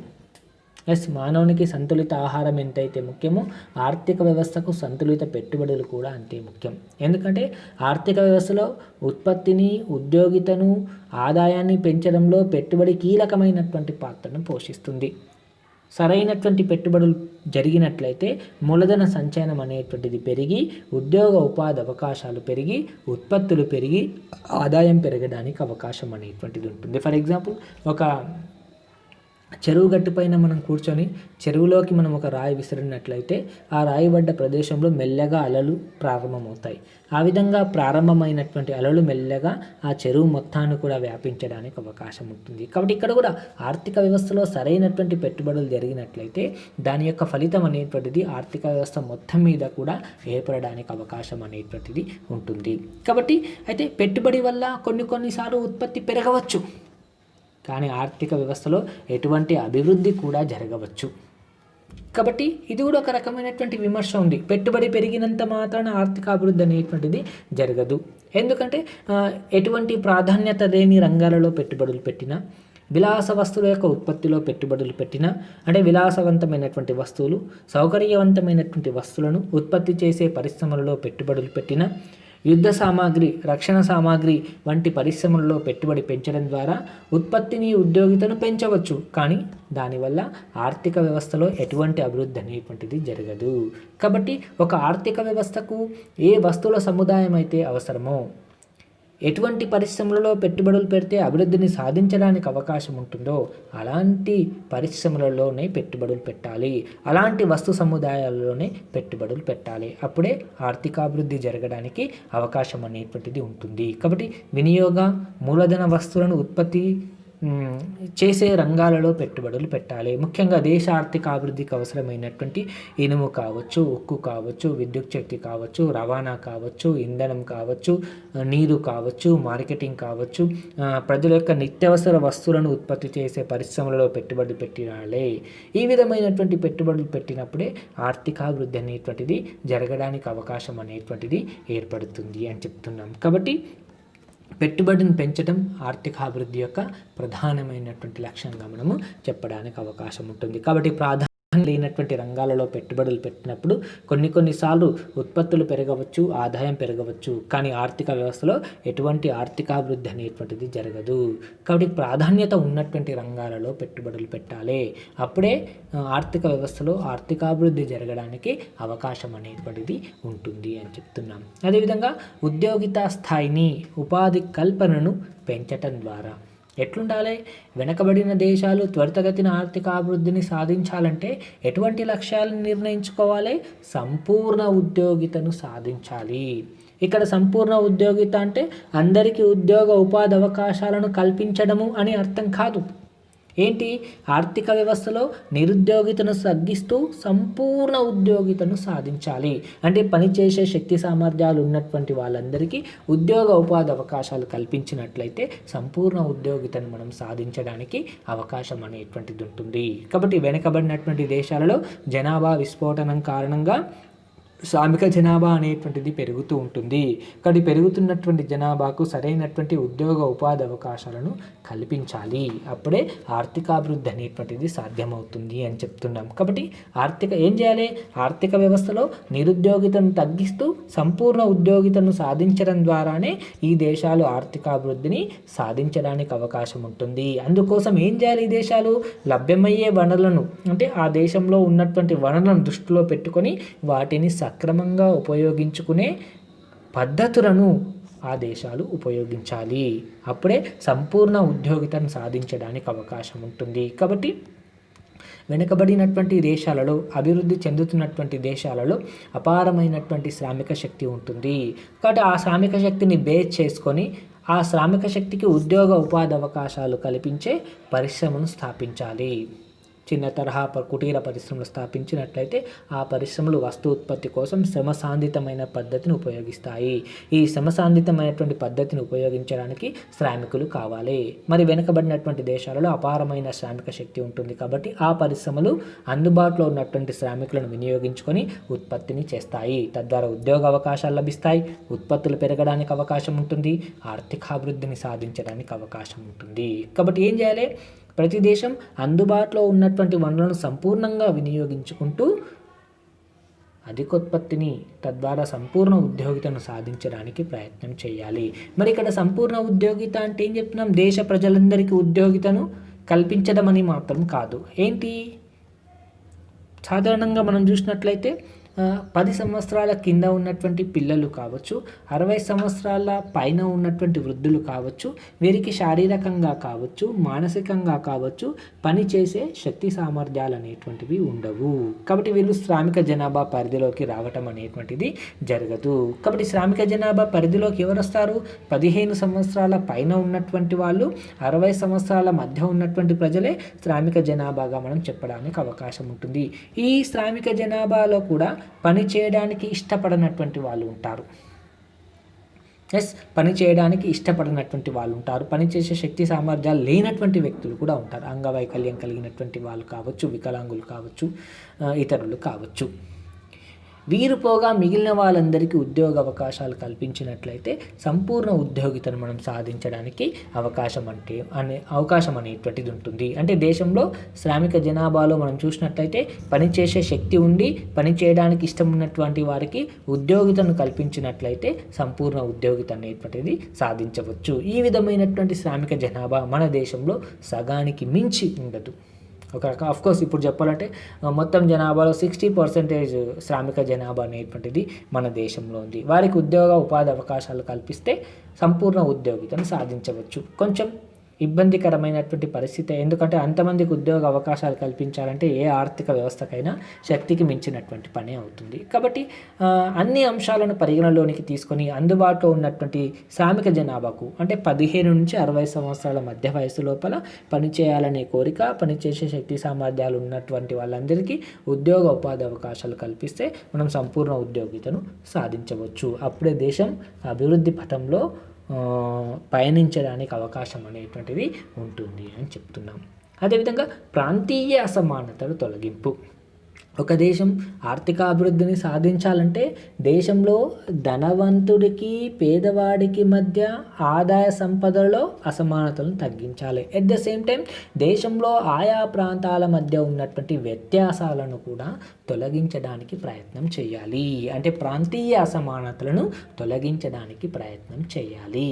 మానవునికి సంతులిత ఆహారం ఎంతైతే ముఖ్యమో ఆర్థిక వ్యవస్థకు సంతులిత పెట్టుబడులు కూడా అంతే ముఖ్యం. ఎందుకంటే ఆర్థిక వ్యవస్థలో ఉత్పత్తిని, ఉద్యోగితను, ఆదాయాన్ని పెంచడంలో పెట్టుబడి కీలకమైనటువంటి పాత్రను పోషిస్తుంది. సరైనటువంటి పెట్టుబడులు జరిగినట్లయితే మూలధన సంచయనం అనేటువంటిది పెరిగి ఉద్యోగ ఉపాధి అవకాశాలు పెరిగి ఉత్పత్తులు పెరిగి ఆదాయం పెరగడానికి అవకాశం అనేటువంటిది ఉంటుంది. ఫర్ ఎగ్జాంపుల్, ఒక చెరువు గట్టు పైన మనం కూర్చొని చెరువులోకి మనం ఒక రాయి విసిరినట్లయితే ఆ రాయి పడ్డ ప్రదేశంలో మెల్లగా అలలు ప్రారంభమవుతాయి. ఆ విధంగా ప్రారంభమైనటువంటి అలలు మెల్లగా ఆ చెరువు మొత్తాన్ని కూడా వ్యాపించడానికి అవకాశం ఉంటుంది. కాబట్టి ఇక్కడ కూడా ఆర్థిక వ్యవస్థలో సరైనటువంటి పెట్టుబడులు జరిగినట్లయితే దాని యొక్క ఫలితం అనేటువంటిది ఆర్థిక వ్యవస్థ మొత్తం మీద కూడా ఏర్పడడానికి అవకాశం అనేటువంటిది ఉంటుంది. కాబట్టి అయితే పెట్టుబడి వల్ల కొన్నిసార్లు ఉత్పత్తి పెరగవచ్చు, కానీ ఆర్థిక వ్యవస్థలో ఎటువంటి అభివృద్ధి కూడా జరగవచ్చు. కాబట్టి ఇది కూడా ఒక రకమైనటువంటి విమర్శ ఉంది. పెట్టుబడి పెరిగినంత మాత్రాన ఆర్థిక అభివృద్ధి అనేటువంటిది జరగదు. ఎందుకంటే ఎటువంటి ప్రాధాన్యత లేని రంగాలలో పెట్టుబడులు పెట్టినా, విలాస వస్తువుల యొక్క ఉత్పత్తిలో పెట్టుబడులు పెట్టినా, అంటే విలాసవంతమైనటువంటి వస్తువులు, సౌకర్యవంతమైనటువంటి వస్తువులను ఉత్పత్తి చేసే పరిశ్రమలలో పెట్టుబడులు పెట్టినా, యుద్ధ సామాగ్రి, రక్షణ సామాగ్రి వంటి పరిశ్రమలలో పెట్టుబడి పెంచడం ద్వారా ఉత్పత్తిని, ఉద్యోగితను పెంచవచ్చు. కానీ దానివల్ల ఆర్థిక వ్యవస్థలో ఎటువంటి అభివృద్ధి అనేటువంటిది జరగదు. కాబట్టి ఒక ఆర్థిక వ్యవస్థకు ఏ వస్తువుల సముదాయం అయితే అవసరమో, ఎటువంటి పరిశ్రమలలో పెట్టుబడులు పెడితే అభివృద్ధిని సాధించడానికి అవకాశం ఉంటుందో అలాంటి పరిశ్రమలలోనే పెట్టుబడులు పెట్టాలి, అలాంటి వస్తు సముదాయాలలోనే పెట్టుబడులు పెట్టాలి. అప్పుడే ఆర్థికాభివృద్ధి జరగడానికి అవకాశం అనేటువంటిది ఉంటుంది. కాబట్టి వినియోగ మూలధన వస్తువులను ఉత్పత్తి చేసే రంగాలలో పెట్టుబడులు పెట్టాలి. ముఖ్యంగా దేశ ఆర్థిక అభివృద్ధికి అవసరమైనటువంటి ఇనుము కావచ్చు, ఉక్కు కావచ్చు, విద్యుత్ శక్తి కావచ్చు, రవాణా కావచ్చు, ఇంధనం కావచ్చు, నీరు కావచ్చు, మార్కెటింగ్ కావచ్చు, ప్రజల యొక్క నిత్యావసర వస్తువులను ఉత్పత్తి చేసే పరిశ్రమలలో పెట్టుబడులు పెట్టాలి. ఈ విధమైనటువంటి పెట్టుబడులు పెట్టినప్పుడే ఆర్థికాభివృద్ధి అనేటువంటిది జరగడానికి అవకాశం అనేటువంటిది ఏర్పడుతుంది అని చెప్తున్నాం. కాబట్టి పెట్టుబడిని పెంచడం ఆర్థికాభివృద్ధి యొక్క ప్రధానమైనటువంటి లక్ష్యంగా మనము చెప్పడానికి అవకాశం ఉంటుంది. కాబట్టి లేనటువంటి రంగాలలో పెట్టుబడులు పెట్టినప్పుడు కొన్నిసార్లు ఉత్పత్తులు పెరగవచ్చు, ఆదాయం పెరగవచ్చు, కానీ ఆర్థిక వ్యవస్థలో ఎటువంటి ఆర్థికాభివృద్ధి అనేటువంటిది జరగదు. కాబట్టి ప్రాధాన్యత ఉన్నటువంటి రంగాలలో పెట్టుబడులు పెట్టాలి. అప్పుడే ఆర్థిక వ్యవస్థలో ఆర్థికాభివృద్ధి జరగడానికి అవకాశం అనేటువంటిది ఉంటుంది అని చెప్తున్నాం. అదేవిధంగా ఉద్యోగిత స్థాయిని, ఉపాధి కల్పనను పెంచటం ద్వారా ఎట్లుండాలి? వెనకబడిన దేశాలు త్వరితగతిన ఆర్థిక అభివృద్ధిని సాధించాలంటే ఎటువంటి లక్ష్యాలను నిర్ణయించుకోవాలి? సంపూర్ణ ఉద్యోగితను సాధించాలి. ఇక్కడ సంపూర్ణ ఉద్యోగిత అంటే అందరికీ ఉద్యోగ ఉపాధి అవకాశాలను కల్పించడము అని అర్థం కాదు. ఏంటి? ఆర్థిక వ్యవస్థలో నిరుద్యోగితను తగ్గిస్తూ సంపూర్ణ ఉద్యోగితను సాధించాలి. అంటే పనిచేసే శక్తి సామర్థ్యాలు ఉన్నటువంటి వాళ్ళందరికీ ఉద్యోగ ఉపాధి అవకాశాలు కల్పించినట్లయితే సంపూర్ణ ఉద్యోగితను మనం సాధించడానికి అవకాశం అనేటువంటిది ఉంటుంది. కాబట్టి వెనుకబడినటువంటి దేశాలలో జనాభా విస్ఫోటనం కారణంగా శ్రామిక జనాభా అనేటువంటిది పెరుగుతూ ఉంటుంది. కాబట్టి పెరుగుతున్నటువంటి జనాభాకు సరైనటువంటి ఉద్యోగ ఉపాధి అవకాశాలను కల్పించాలి. అప్పుడే ఆర్థికాభివృద్ధి అనేటువంటిది సాధ్యమవుతుంది అని చెప్తున్నాం. కాబట్టి ఏం చేయాలి? ఆర్థిక వ్యవస్థలో నిరుద్యోగితను తగ్గిస్తూ సంపూర్ణ ఉద్యోగితను సాధించడం ద్వారానే ఈ దేశాలు ఆర్థికాభివృద్ధిని సాధించడానికి అవకాశం ఉంటుంది. అందుకోసం ఏం చేయాలి? ఈ దేశాలు లభ్యమయ్యే వనరులను, అంటే ఆ దేశంలో ఉన్నటువంటి వనరులను దృష్టిలో పెట్టుకొని వాటిని సక్రమంగా ఉపయోగించుకునే పద్ధతులను ఆ దేశాలు ఉపయోగించాలి. అప్పుడే సంపూర్ణ ఉద్యోగితను సాధించడానికి అవకాశం ఉంటుంది. కాబట్టి వెనుకబడినటువంటి దేశాలలో, అభివృద్ధి చెందుతున్నటువంటి దేశాలలో అపారమైనటువంటి శ్రామిక శక్తి ఉంటుంది. కాబట్టి ఆ శ్రామిక శక్తిని బేస్ చేసుకొని ఆ శ్రామిక శక్తికి ఉద్యోగ ఉపాధి అవకాశాలు కల్పించే పరిశ్రమను స్థాపించాలి. చిన్న తరహా కుటీర పరిశ్రమలు స్థాపించినట్లయితే ఆ పరిశ్రమలు వస్తు ఉత్పత్తి కోసం శ్రమసాంధితమైన పద్ధతిని ఉపయోగిస్తాయి. ఈ శ్రమసాంధితమైనటువంటి పద్ధతిని ఉపయోగించడానికి శ్రామికులు కావాలి. మరి వెనుకబడినటువంటి దేశాలలో అపారమైన శ్రామిక శక్తి ఉంటుంది. కాబట్టి ఆ పరిశ్రమలు అందుబాటులో ఉన్నటువంటి శ్రామికులను వినియోగించుకొని ఉత్పత్తిని చేస్తాయి. తద్వారా ఉద్యోగ అవకాశాలు లభిస్తాయి, ఉత్పత్తులు పెరగడానికి అవకాశం ఉంటుంది, ఆర్థికాభివృద్ధిని సాధించడానికి అవకాశం ఉంటుంది. కాబట్టి ఏం చేయాలి? ప్రతి దేశం అందుబాటులో ఉన్నటువంటి వనరులను సంపూర్ణంగా వినియోగించుకుంటూ అధికోత్పత్తిని, తద్వారా సంపూర్ణ ఉద్యోగితను సాధించడానికి ప్రయత్నం చేయాలి. మరి ఇక్కడ సంపూర్ణ ఉద్యోగిత అంటే ఏం చెప్తున్నాం? దేశ ప్రజలందరికీ ఉద్యోగితను కల్పించడం అని మాత్రం కాదు. ఏంటి? సాధారణంగా మనం చూసినట్లయితే 10 సంవత్సరాల కింద ఉన్నటువంటి పిల్లలు కావచ్చు, 60 సంవత్సరాల పైన ఉన్నటువంటి వృద్ధులు కావచ్చు, వీరికి శారీరకంగా కావచ్చు, మానసికంగా కావచ్చు పనిచేసే శక్తి సామర్థ్యాలు అనేటువంటివి ఉండవు. కాబట్టి వీళ్ళు శ్రామిక జనాభా పరిధిలోకి రావటం అనేటువంటిది జరగదు. కాబట్టి శ్రామిక జనాభా పరిధిలోకి ఎవరు వస్తారు? 15 సంవత్సరాల పైన ఉన్నటువంటి వాళ్ళు, 60 సంవత్సరాల మధ్య ఉన్నటువంటి ప్రజలే శ్రామిక జనాభాగా మనం చెప్పడానికి అవకాశం ఉంటుంది. ఈ శ్రామిక జనాభాలో కూడా పని చేయడానికి ఇష్టపడనటువంటి వాళ్ళు ఉంటారు. పని చేయడానికి ఇష్టపడినటువంటి వాళ్ళు ఉంటారు. పనిచేసే శక్తి సామర్థ్యాలు లేనటువంటి వ్యక్తులు కూడా ఉంటారు. అంగవైకల్యం కలిగినటువంటి వాళ్ళు కావచ్చు, వికలాంగులు కావచ్చు, ఇతరులు కావచ్చు. వీరు పోగా మిగిలిన వాళ్ళందరికీ ఉద్యోగ అవకాశాలు కల్పించినట్లయితే సంపూర్ణ ఉద్యోగితను మనం సాధించడానికి అవకాశం అనేటువంటిది ఉంటుంది. అంటే దేశంలో శ్రామిక జనాభాలో మనం చూసినట్లయితే పనిచేసే శక్తి ఉండి పని చేయడానికి ఇష్టం ఉన్నటువంటి వారికి ఉద్యోగితను కల్పించినట్లయితే సంపూర్ణ ఉద్యోగిత అనేటువంటిది సాధించవచ్చు. ఈ విధమైనటువంటి శ్రామిక జనాభా మన దేశంలో సగానికి మించి ఉండదు. ఆఫ్కోర్స్ ఇప్పుడు చెప్పాలంటే మొత్తం జనాభాలో 60% శ్రామిక జనాభా అనేటువంటిది మన దేశంలో ఉంది. వారికి ఉద్యోగ ఉపాధి అవకాశాలు కల్పిస్తే సంపూర్ణ ఉద్యోగితను సాధించవచ్చు. కొంచెం ఇబ్బందికరమైనటువంటి పరిస్థితి, ఎందుకంటే అంతమందికి ఉద్యోగ అవకాశాలు కల్పించాలంటే ఏ ఆర్థిక వ్యవస్థకైనా శక్తికి మించినటువంటి పని అవుతుంది. కాబట్టి అన్ని అంశాలను పరిగణలోనికి తీసుకొని అందుబాటులో ఉన్నటువంటి శ్రామిక జనాభాకు, అంటే 15 నుంచి 60 సంవత్సరాల మధ్య వయసు లోపల పనిచేయాలనే కోరిక, పనిచేసే శక్తి సామర్థ్యాలు ఉన్నటువంటి వాళ్ళందరికీ ఉద్యోగ ఉపాధి అవకాశాలు కల్పిస్తే మనం సంపూర్ణ ఉద్యోగితను సాధించవచ్చు. అప్పుడే దేశం అభివృద్ధి పథంలో పయనించడానికి అవకాశం అనేటువంటిది ఉంటుంది అని చెప్తున్నాం. అదేవిధంగా ప్రాంతీయ అసమానతలు తొలగింపు. ఒక దేశం ఆర్థిక అభివృద్ధిని సాధించాలంటే దేశంలో ధనవంతుడికి పేదవాడికి మధ్య ఆదాయ సంపదలో అసమానతలను తగ్గించాలి. ఎట్ ద సేమ్ టైం దేశంలో ఆయా ప్రాంతాల మధ్య ఉన్నటువంటి వ్యత్యాసాలను కూడా తొలగించడానికి ప్రయత్నం చేయాలి. అంటే ప్రాంతీయ అసమానతలను తొలగించడానికి ప్రయత్నం చేయాలి.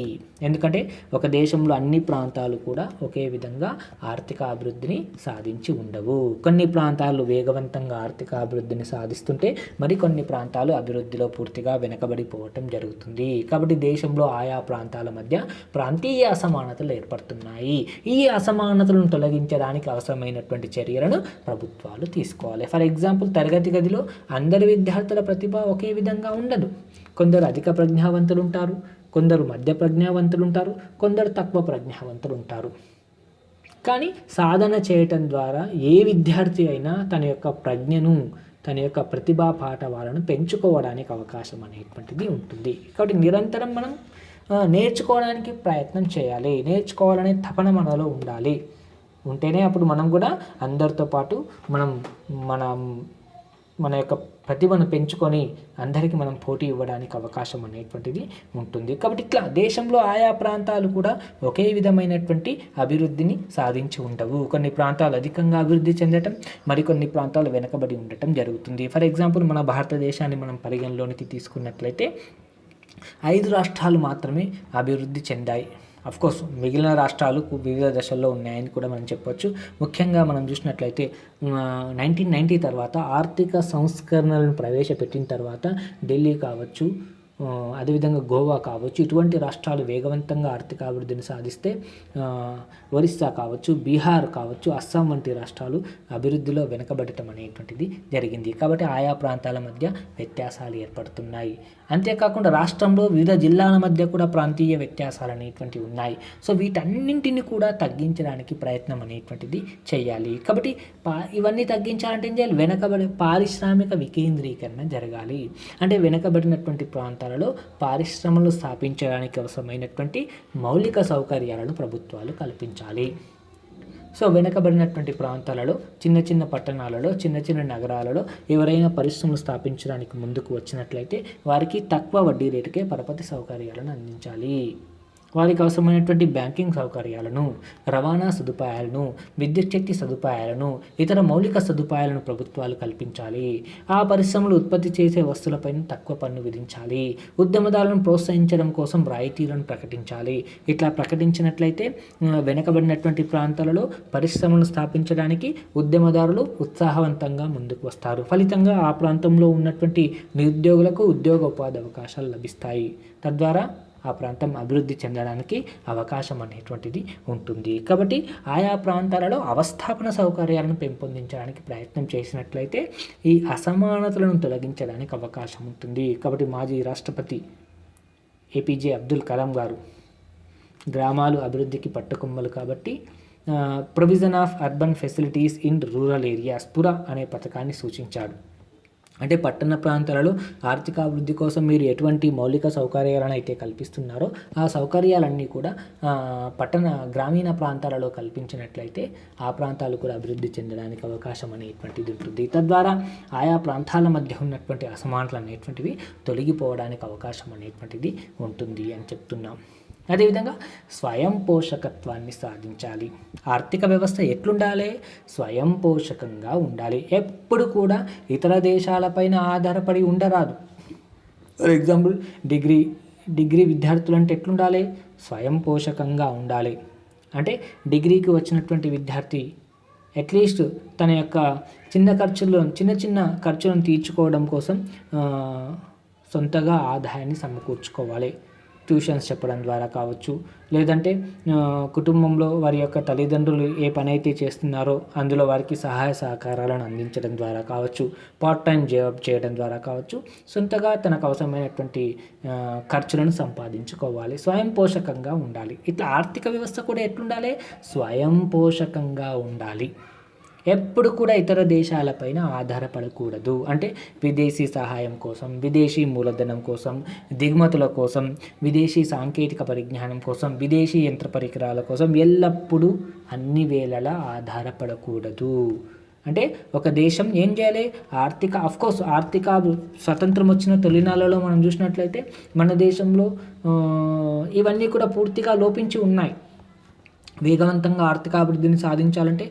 ఎందుకంటే ఒక దేశంలో అన్ని ప్రాంతాలు కూడా ఒకే విధంగా ఆర్థిక అభివృద్ధిని సాధించి ఉండవు. కొన్ని ప్రాంతాలు వేగవంతంగా ఆర్థిక అభివృద్ధిని సాధిస్తుంటే మరికొన్ని ప్రాంతాలు అభివృద్ధిలో పూర్తిగా వెనుకబడిపోవటం జరుగుతుంది. కాబట్టి దేశంలో ఆయా ప్రాంతాల మధ్య ప్రాంతీయ అసమానతలు ఏర్పడుతున్నాయి. ఈ అసమానతలను తొలగించడానికి అవసరమైనటువంటి చర్యలను ప్రభుత్వాలు తీసుకోవాలి. ఫర్ ఎగ్జాంపుల్, తరగతి గదిలో అందరి విద్యార్థుల ప్రతిభ ఒకే విధంగా ఉండదు. కొందరు అధిక ప్రజ్ఞావంతులు ఉంటారు, కొందరు మధ్య ప్రజ్ఞావంతులు ఉంటారు, కొందరు తక్కువ ప్రజ్ఞావంతులు ఉంటారు. కానీ సాధన చేయటం ద్వారా ఏ విద్యార్థి అయినా తన యొక్క ప్రజ్ఞను, తన యొక్క ప్రతిభా పాఠవాలను పెంచుకోవడానికి అవకాశం అనేటువంటిది ఉంటుంది. కాబట్టి నిరంతరం మనం నేర్చుకోవడానికి ప్రయత్నం చేయాలి. నేర్చుకోవాలనే తపన మనలో ఉండాలి. ఉంటేనే అప్పుడు మనం కూడా అందరితో పాటు మన యొక్క ప్రతిభను పెంచుకొని అందరికీ మనం పోటీ ఇవ్వడానికి అవకాశం అనేటువంటిది ఉంటుంది. కాబట్టి ఇట్లా దేశంలో ఆయా ప్రాంతాలు కూడా ఒకే విధమైనటువంటి అభివృద్ధిని సాధించి ఉండవు. కొన్ని ప్రాంతాలు అధికంగా అభివృద్ధి చెందటం, మరికొన్ని ప్రాంతాలు వెనుకబడి ఉండటం జరుగుతుంది. ఫర్ ఎగ్జాంపుల్, మన భారతదేశాన్ని మనం పరిగణలోనికి తీసుకున్నట్లయితే 5 రాష్ట్రాలు మాత్రమే అభివృద్ధి చెందాయి. కోర్స్ మిగిలిన రాష్ట్రాలు వివిధ దశల్లో ఉన్నాయని కూడా మనం చెప్పొచ్చు. ముఖ్యంగా మనం చూసినట్లయితే 1990 తర్వాత ఆర్థిక సంస్కరణలను ప్రవేశపెట్టిన తర్వాత ఢిల్లీ కావచ్చు, అదేవిధంగా గోవా కావచ్చు, ఇటువంటి రాష్ట్రాలు వేగవంతంగా ఆర్థిక అభివృద్ధిని సాధిస్తే ఒరిస్సా కావచ్చు, బీహార్ కావచ్చు, అస్సాం వంటి రాష్ట్రాలు అభివృద్ధిలో వెనుకబడటం అనేటువంటిది జరిగింది. కాబట్టి ఆయా ప్రాంతాల మధ్య వ్యత్యాసాలు ఏర్పడుతున్నాయి. అంతేకాకుండా రాష్ట్రంలో వివిధ జిల్లాల మధ్య కూడా ప్రాంతీయ వ్యత్యాసాలు అనేటువంటివి ఉన్నాయి. సో వీటన్నింటిని కూడా తగ్గించడానికి ప్రయత్నం అనేటువంటిది చేయాలి. కాబట్టి ఇవన్నీ తగ్గించాలంటే ఏం చేయాలి? వెనకబడి పారిశ్రామిక వికేంద్రీకరణ జరగాలి. అంటే వెనుకబడినటువంటి ప్రాంతాలలో పారిశ్రమలు స్థాపించడానికి అవసరమైనటువంటి మౌలిక సౌకర్యాలను ప్రభుత్వాలు కల్పించాలి. సో వెనుకబడినటువంటి ప్రాంతాలలో, చిన్న చిన్న పట్టణాలలో, చిన్న చిన్న నగరాలలో ఎవరైనా పరిశ్రమలు స్థాపించడానికి ముందుకు వచ్చినట్లయితే వారికి తక్కువ వడ్డీ రేటుకే పరపతి సౌకర్యాలను అందించాలి. వారికి అవసరమైనటువంటి బ్యాంకింగ్ సౌకర్యాలను, రవాణా సదుపాయాలను, విద్యుత్ శక్తి సదుపాయాలను, ఇతర మౌలిక సదుపాయాలను ప్రభుత్వాలు కల్పించాలి. ఆ పరిశ్రమలు ఉత్పత్తి చేసే వస్తువులపైన తక్కువ పన్ను విధించాలి. ఉద్యమదారులను ప్రోత్సహించడం కోసం రాయితీలను ప్రకటించాలి. ఇట్లా ప్రకటించినట్లయితే వెనుకబడినటువంటి ప్రాంతాలలో పరిశ్రమలను స్థాపించడానికి ఉద్యమదారులు ఉత్సాహవంతంగా ముందుకు వస్తారు. ఫలితంగా ఆ ప్రాంతంలో ఉన్నటువంటి నిరుద్యోగులకు ఉద్యోగ ఉపాధి అవకాశాలు లభిస్తాయి. తద్వారా ఆ ప్రాంతం అభివృద్ధి చెందడానికి అవకాశం అనేటువంటిది ఉంటుంది. కాబట్టి ఆయా ప్రాంతాలలో అవస్థాపన సౌకర్యాలను పెంపొందించడానికి ప్రయత్నం చేసినట్లయితే ఈ అసమానతలను తొలగించడానికి అవకాశం ఉంటుంది. కాబట్టి మాజీ రాష్ట్రపతి ఏపీజే అబ్దుల్ కలాం గారు గ్రామాలు అభివృద్ధికి పట్టుకొమ్మలు కాబట్టి provision of urban facilities in rural areas, పుర అనే పథకాన్ని సూచించాడు. అంటే పట్టణ ప్రాంతాలలో ఆర్థిక అభివృద్ధి కోసం మీరు ఎటువంటి మౌలిక సౌకర్యాలను అయితే కల్పిస్తున్నారో ఆ సౌకర్యాలన్నీ కూడా గ్రామీణ ప్రాంతాలలో కల్పించినట్లయితే ఆ ప్రాంతాలు కూడా అభివృద్ధి చెందడానికి అవకాశం అనేటువంటిది ఉంటుంది. తద్వారా ఆయా ప్రాంతాల మధ్య ఉన్నటువంటి అసమానతలు అనేటువంటివి తొలగిపోవడానికి అవకాశం అనేటువంటిది ఉంటుంది అని చెప్తున్నాం. అదేవిధంగా స్వయం పోషకత్వాన్ని సాధించాలి. ఆర్థిక వ్యవస్థ ఎట్లుండాలి? స్వయం పోషకంగా ఉండాలి. ఎప్పుడు కూడా ఇతర దేశాలపైన ఆధారపడి ఉండరాదు. ఫర్ ఎగ్జాంపుల్, డిగ్రీ విద్యార్థులు అంటే ఎట్లుండాలి? స్వయం పోషకంగా ఉండాలి. అంటే డిగ్రీకి వచ్చినటువంటి విద్యార్థి అట్లీస్ట్ తన యొక్క చిన్న చిన్న ఖర్చులను తీర్చుకోవడం కోసం సొంతగా ఆదాయాన్ని సమకూర్చుకోవాలి. ట్యూషన్స్ చెప్పడం ద్వారా కావచ్చు, లేదంటే కుటుంబంలో వారి యొక్క తల్లిదండ్రులు ఏ పని అయితే చేస్తున్నారో అందులో వారికి సహాయ సహకారాలను అందించడం ద్వారా కావచ్చు, పార్ట్ టైం జాబ్ చేయడం ద్వారా కావచ్చు, సొంతగా తనకు అవసరమైనటువంటి ఖర్చులను సంపాదించుకోవాలి. స్వయం పోషకంగా ఉండాలి. ఇట్లా ఆర్థిక వ్యవస్థ కూడా ఎట్లుండాలి? స్వయం పోషకంగా ఉండాలి. ఎప్పుడు కూడా ఇతర దేశాలపైన ఆధారపడకూడదు. అంటే విదేశీ సహాయం కోసం, విదేశీ మూలధనం కోసం, దిగుమతుల కోసం, విదేశీ సాంకేతిక పరిజ్ఞానం కోసం, విదేశీ యంత్ర పరికరాల కోసం ఎల్లప్పుడూ అన్ని వేళలా ఆధారపడకూడదు. అంటే ఒక దేశం ఏం చేయాలి? ఆర్థిక స్వతంత్రం వచ్చిన తొలినాళ్ళలో మనం చూసినట్లయితే మన దేశంలో ఇవన్నీ కూడా పూర్తిగా లోపించి ఉన్నాయి. వేగవంతంగా ఆర్థికాభివృద్ధిని సాధించాలంటే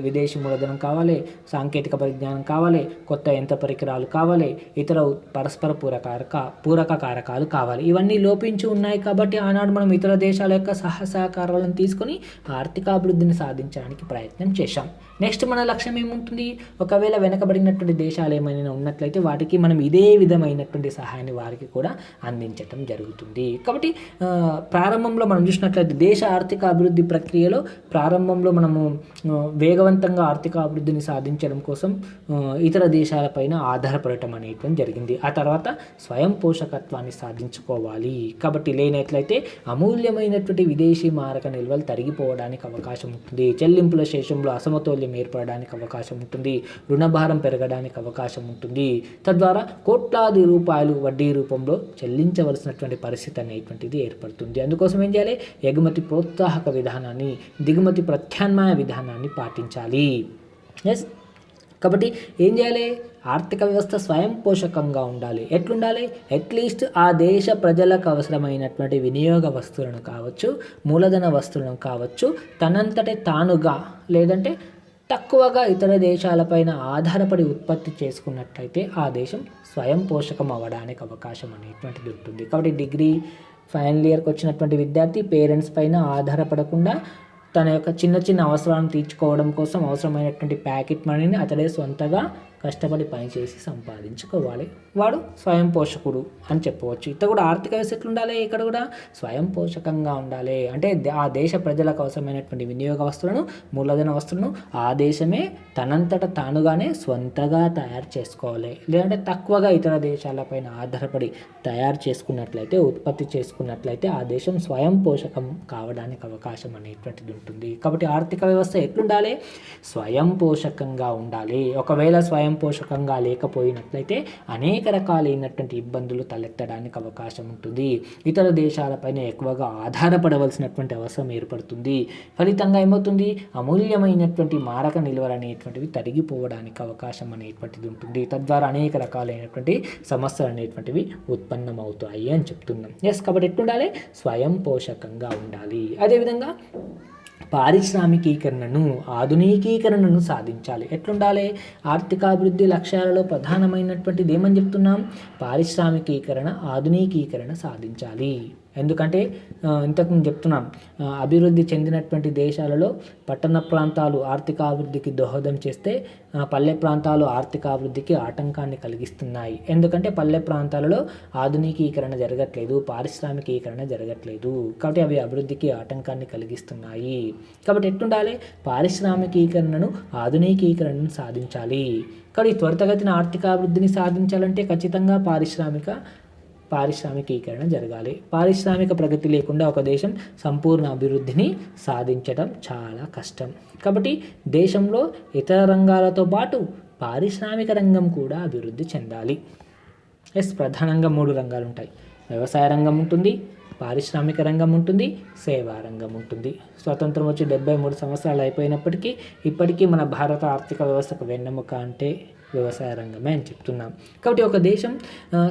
విదేశీ మూలధనం కావాలి, సాంకేతిక పరిజ్ఞానం కావాలి, కొత్త యంత్ర పరికరాలు కావాలి, ఇతర పరస్పర పూరక కారకాలు కావాలి. ఇవన్నీ లోపించి ఉన్నాయి కాబట్టి ఆనాడు మనం ఇతర దేశాల యొక్క సహకారాలను తీసుకొని ఆర్థికాభివృద్ధిని సాధించడానికి ప్రయత్నం చేశాం. నెక్స్ట్ మన లక్ష్యం ఏముంటుంది? ఒకవేళ వెనకబడినటువంటి దేశాలు ఏమైనా ఉన్నట్లయితే వాటికి మనం ఇదే విధమైనటువంటి సహాయాన్ని వారికి కూడా అందించటం జరుగుతుంది. కాబట్టి ప్రారంభంలో మనం చూసినట్లయితే దేశ ఆర్థిక అభివృద్ధి ప్రక్రియలో ప్రారంభంలో మనము వేగవంతంగా ఆర్థిక అభివృద్ధిని సాధించడం కోసం ఇతర దేశాలపైన ఆధారపడటం అనేటువంటి జరిగింది. ఆ తర్వాత స్వయం పోషకత్వాన్ని సాధించుకోవాలి. కాబట్టి లేనట్లయితే అమూల్యమైనటువంటి విదేశీ మారక నిల్వలు తరిగిపోవడానికి అవకాశం ఉంటుంది, చెల్లింపుల శేషంలో అసమతౌల్యం ఏర్పడడానికి అవకాశం ఉంటుంది, రుణభారం పెరగడానికి అవకాశం ఉంటుంది, తద్వారా కోట్లాది రూపాయలు వడ్డీ రూపంలో చెల్లించవలసినటువంటి పరిస్థితి అనేటువంటిది ఏర్పడుతుంది. అందుకోసం ఏం చేయాలి? ఎగుమతి ప్రోత్సాహక విధానాన్ని, దిగుమతి ప్రత్యామ్నాయ విధానాన్ని పాటించాలి. ఎస్, కాబట్టి ఏం చేయాలి? ఆర్థిక వ్యవస్థ స్వయం పోషకంగా ఉండాలి. ఎట్లుండాలి? అట్లీస్ట్ ఆ దేశ ప్రజలకు అవసరమైనటువంటి వినియోగ వస్తువులను కావచ్చు, మూలధన వస్తువులను కావచ్చు, తనంతటే తానుగా లేదంటే తక్కువగా ఇతర దేశాలపైన ఆధారపడి ఉత్పత్తి చేసుకున్నట్లయితే ఆ దేశం స్వయం పోషకం అవ్వడానికి అవకాశం అనేటువంటిది ఉంటుంది. కాబట్టి డిగ్రీ ఫైనల్ ఇయర్కి వచ్చినటువంటి విద్యార్థి పేరెంట్స్ పైన ఆధారపడకుండా తన యొక్క చిన్న చిన్న అవసరాలను తీర్చుకోవడం కోసం అవసరమైనటువంటి ప్యాకెట్ మనీని అతడే సొంతగా కష్టపడి పనిచేసి సంపాదించుకోవాలి. వాడు స్వయం పోషకుడు అని చెప్పవచ్చు. ఇక్కడ కూడా ఆర్థిక వ్యవస్థ ఎట్లుండాలి? ఇక్కడ కూడా స్వయం పోషకంగా ఉండాలి. అంటే ఆ దేశ ప్రజలకు అవసరమైనటువంటి వినియోగ వస్తువులను, మూలధన వస్తువులను ఆ దేశమే తనంతట తానుగానే స్వంతగా తయారు చేసుకోవాలి. లేదంటే తక్కువగా ఇతర దేశాలపైన ఆధారపడి తయారు చేసుకున్నట్లయితే, ఉత్పత్తి చేసుకున్నట్లయితే ఆ దేశం స్వయం పోషకం కావడానికి అవకాశం అనేటువంటిది ఉంటుంది. కాబట్టి ఆర్థిక వ్యవస్థ ఎట్లుండాలి? స్వయం పోషకంగా ఉండాలి. ఒకవేళ స్వయం పోషకంగా లేకపోయినట్లయితే అనేక రకాలైనటువంటి ఇబ్బందులు తలెత్తడానికి అవకాశం ఉంటుంది. ఇతర దేశాలపైన ఎక్కువగా ఆధారపడవలసినటువంటి అవసరం ఏర్పడుతుంది. ఫలితంగా ఏమవుతుంది? అమూల్యమైనటువంటి మారక నిల్వలు అనేటువంటివి తరిగిపోవడానికి అవకాశం అనేటువంటిది ఉంటుంది. తద్వారా అనేక రకాలైనటువంటి సమస్యలు అనేటువంటివి ఉత్పన్నమవుతాయి అని చెప్తున్నాం. ఎస్, కాబట్టి ఎట్లుండాలి? స్వయం పోషకంగా ఉండాలి. అదేవిధంగా పారిశ్రామికీకరణను, ఆధునికీకరణను సాధించాలి. ఎట్లుండాలి? ఆర్థికాభివృద్ధి లక్ష్యాలలో ప్రధానమైనటువంటిది ఏమని చెప్తున్నాం? పారిశ్రామికీకరణ, ఆధునికీకరణ సాధించాలి. ఎందుకంటే ఇంతకుముందు చెప్తున్నాం, అభివృద్ధి చెందినటువంటి దేశాలలో పట్టణ ప్రాంతాలు ఆర్థికాభివృద్ధికి దోహదం చేస్తే పల్లె ప్రాంతాలు ఆర్థికాభివృద్ధికి ఆటంకాన్ని కలిగిస్తున్నాయి. ఎందుకంటే పల్లె ప్రాంతాలలో ఆధునికీకరణ జరగట్లేదు, పారిశ్రామికీకరణ జరగట్లేదు. కాబట్టి అవి అభివృద్ధికి ఆటంకాన్ని కలిగిస్తున్నాయి. కాబట్టి ఎట్లుండాలి? పారిశ్రామికీకరణను, ఆధునికీకరణను సాధించాలి. కాబట్టి త్వరితగతిన ఆర్థికాభివృద్ధిని సాధించాలంటే ఖచ్చితంగా పారిశ్రామికీకరణ జరగాలి. పారిశ్రామిక ప్రగతి లేకుండా ఒక దేశం సంపూర్ణ అభివృద్ధిని సాధించడం చాలా కష్టం. కాబట్టి దేశంలో ఇతర రంగాలతో పాటు పారిశ్రామిక రంగం కూడా అభివృద్ధి చెందాలి. ఎస్, ప్రధానంగా 3 రంగాలు ఉంటాయి. వ్యవసాయ రంగం ఉంటుంది, పారిశ్రామిక రంగం ఉంటుంది, సేవా రంగం ఉంటుంది. స్వతంత్రం వచ్చి 73 సంవత్సరాలు అయిపోయినప్పటికీ ఇప్పటికీ మన భారత ఆర్థిక వ్యవస్థకు వెన్నెముక అంటే వ్యవసాయ రంగమే అని చెప్తున్నాం. కాబట్టి ఒక దేశం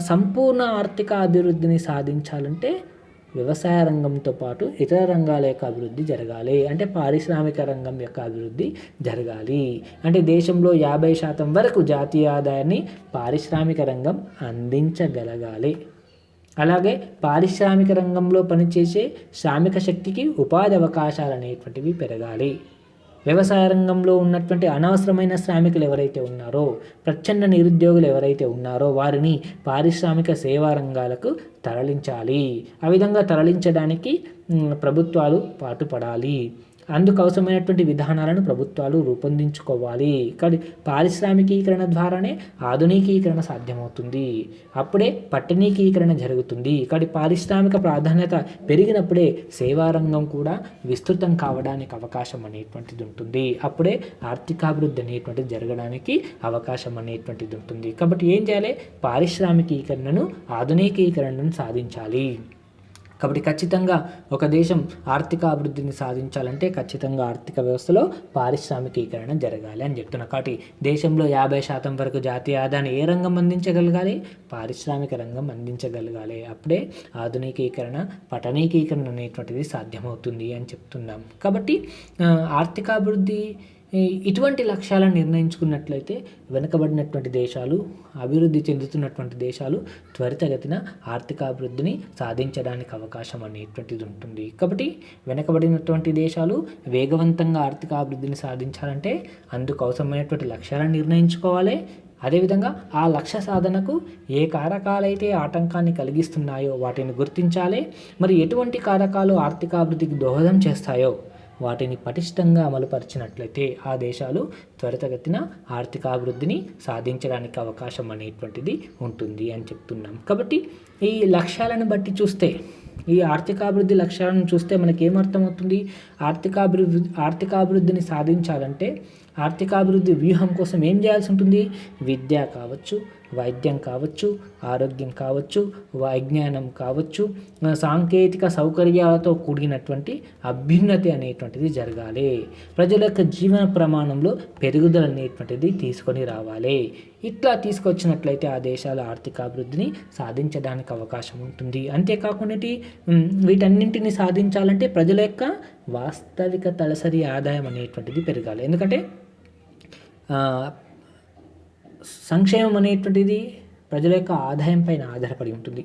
సంపూర్ణ ఆర్థిక అభివృద్ధిని సాధించాలంటే వ్యవసాయ రంగంతో పాటు ఇతర రంగాల యొక్క అభివృద్ధి జరగాలి. అంటే పారిశ్రామిక రంగం యొక్క అభివృద్ధి జరగాలి. అంటే దేశంలో 50% వరకు జాతీయ ఆదాయాన్ని పారిశ్రామిక రంగం అందించగలగాలి. అలాగే పారిశ్రామిక రంగంలో పనిచేసే శ్రామిక శక్తికి ఉపాధి అవకాశాలు అనేటువంటివి పెరగాలి. వ్యవసాయ రంగంలో ఉన్నటువంటి అనవసరమైన శ్రామికులు ఎవరైతే ఉన్నారో, ప్రచ్ఛన్న నిరుద్యోగులు ఎవరైతే ఉన్నారో వారిని పారిశ్రామిక సేవా రంగాలకు తరలించాలి. ఆ విధంగా తరలించడానికి ప్రభుత్వాలు పాటుపడాలి. అందుకు అవసరమైనటువంటి విధానాలను ప్రభుత్వాలు రూపొందించుకోవాలి. కానీ పారిశ్రామికీకరణ ద్వారానే ఆధునికీకరణ సాధ్యమవుతుంది. అప్పుడే పట్టణీకీకరణ జరుగుతుంది. కానీ పారిశ్రామిక ప్రాధాన్యత పెరిగినప్పుడే సేవా రంగం కూడా విస్తృతం కావడానికి అవకాశం అనేటువంటిది ఉంటుంది. అప్పుడే ఆర్థికాభివృద్ధి అనేటువంటిది జరగడానికి అవకాశం అనేటువంటిది ఉంటుంది. కాబట్టి ఏం చేయాలి? పారిశ్రామికీకరణను, ఆధునికీకరణను సాధించాలి. కాబట్టి ఖచ్చితంగా ఒక దేశం ఆర్థిక అభివృద్ధిని సాధించాలంటే ఖచ్చితంగా ఆర్థిక వ్యవస్థలో పారిశ్రామికీకరణ జరగాలి అని చెప్తున్నా. కాబట్టి దేశంలో 50% వరకు జాతీయ ఆదాయాన్ని ఏ రంగం అందించగలగాలి? పారిశ్రామిక రంగం అందించగలగాలి. అప్పుడే ఆధునికీకరణ, పట్టణీకీకరణ అనేటువంటిది సాధ్యమవుతుంది అని చెప్తున్నాం. కాబట్టి ఆర్థికాభివృద్ధి ఇటువంటి లక్ష్యాలను నిర్ణయించుకున్నట్లయితే వెనుకబడినటువంటి దేశాలు, అభివృద్ధి చెందుతున్నటువంటి దేశాలు త్వరితగతిన ఆర్థికాభివృద్ధిని సాధించడానికి అవకాశం అనేటువంటిది ఉంటుంది. కాబట్టి వెనుకబడినటువంటి దేశాలు వేగవంతంగా ఆర్థికాభివృద్ధిని సాధించాలంటే అందుకు అవసరమైనటువంటి లక్ష్యాలను నిర్ణయించుకోవాలి. అదేవిధంగా ఆ లక్ష్య సాధనకు ఏ కారకాలైతే ఆటంకాన్ని కలిగిస్తున్నాయో వాటిని గుర్తించాలి. మరి ఎటువంటి కారకాలు ఆర్థికాభివృద్ధికి దోహదం చేస్తాయో వాటిని పటిష్టంగా అమలుపరిచినట్లయితే ఆ దేశాలు త్వరితగతిన ఆర్థికాభివృద్ధిని సాధించడానికి అవకాశం అనేటువంటిది ఉంటుంది అని చెప్తున్నాం. కాబట్టి ఈ లక్ష్యాలను బట్టి చూస్తే, ఈ ఆర్థికాభివృద్ధి లక్ష్యాలను చూస్తే మనకి ఏమర్థమవుతుంది? ఆర్థికాభివృద్ధిని సాధించాలంటే ఆర్థికాభివృద్ధి వ్యూహం కోసం ఏం చేయాల్సి ఉంటుంది? విద్య కావచ్చు, వైద్యం కావచ్చు, ఆరోగ్యం కావచ్చు, వైజ్ఞానం కావచ్చు, సాంకేతిక సౌకర్యాలతో కూడినటువంటి అభ్యున్నతి అనేటువంటిది జరగాలి. ప్రజల యొక్క జీవన ప్రమాణంలో పెరుగుదల అనేటువంటిది తీసుకొని రావాలి. ఇట్లా తీసుకొచ్చినట్లయితే ఆ దేశాల ఆర్థికాభివృద్ధిని సాధించడానికి అవకాశం ఉంటుంది. అంతేకాకుండా వీటన్నింటిని సాధించాలంటే ప్రజల యొక్క వాస్తవిక తలసరి ఆదాయం అనేటువంటిది పెరగాలి. ఎందుకంటే సంక్షేమం అనేటువంటిది ప్రజల యొక్క ఆదాయం పైన ఆధారపడి ఉంటుంది.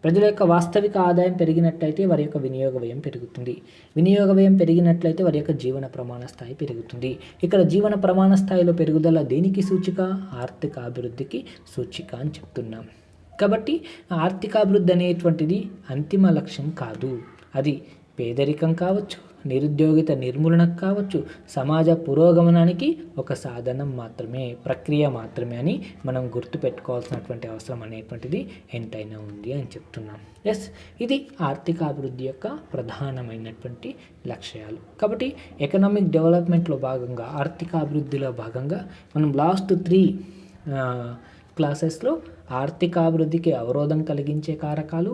ప్రజల యొక్క వాస్తవిక ఆదాయం పెరిగినట్లయితే వారి యొక్క వినియోగ వ్యయం పెరుగుతుంది. వినియోగ వ్యయం పెరిగినట్లయితే వారి యొక్క జీవన ప్రమాణ స్థాయి పెరుగుతుంది. ఇక్కడ జీవన ప్రమాణ స్థాయిలో పెరుగుదల దేనికి సూచిక? ఆర్థిక అభివృద్ధికి సూచిక అని చెప్తున్నాం. కాబట్టి ఆర్థికాభివృద్ధి అనేటువంటిది అంతిమ లక్ష్యం కాదు. అది పేదరికం కావచ్చు, నిరుద్యోగిత నిర్మూలనకు కావచ్చు, సమాజ పురోగమనానికి ఒక సాధనం మాత్రమే, ప్రక్రియ మాత్రమే అని మనం గుర్తుపెట్టుకోవాల్సినటువంటి అవసరం అనేటువంటిది ఎంతైనా ఉంది అని చెప్తున్నాం. ఇది ఆర్థికాభివృద్ధి యొక్క ప్రధానమైనటువంటి లక్ష్యాలు. కాబట్టి ఎకనామిక్ డెవలప్మెంట్లో భాగంగా, ఆర్థికాభివృద్ధిలో భాగంగా మనం లాస్ట్ 3 క్లాసెస్లో ఆర్థికాభివృద్ధికి అవరోధం కలిగించే కారకాలు,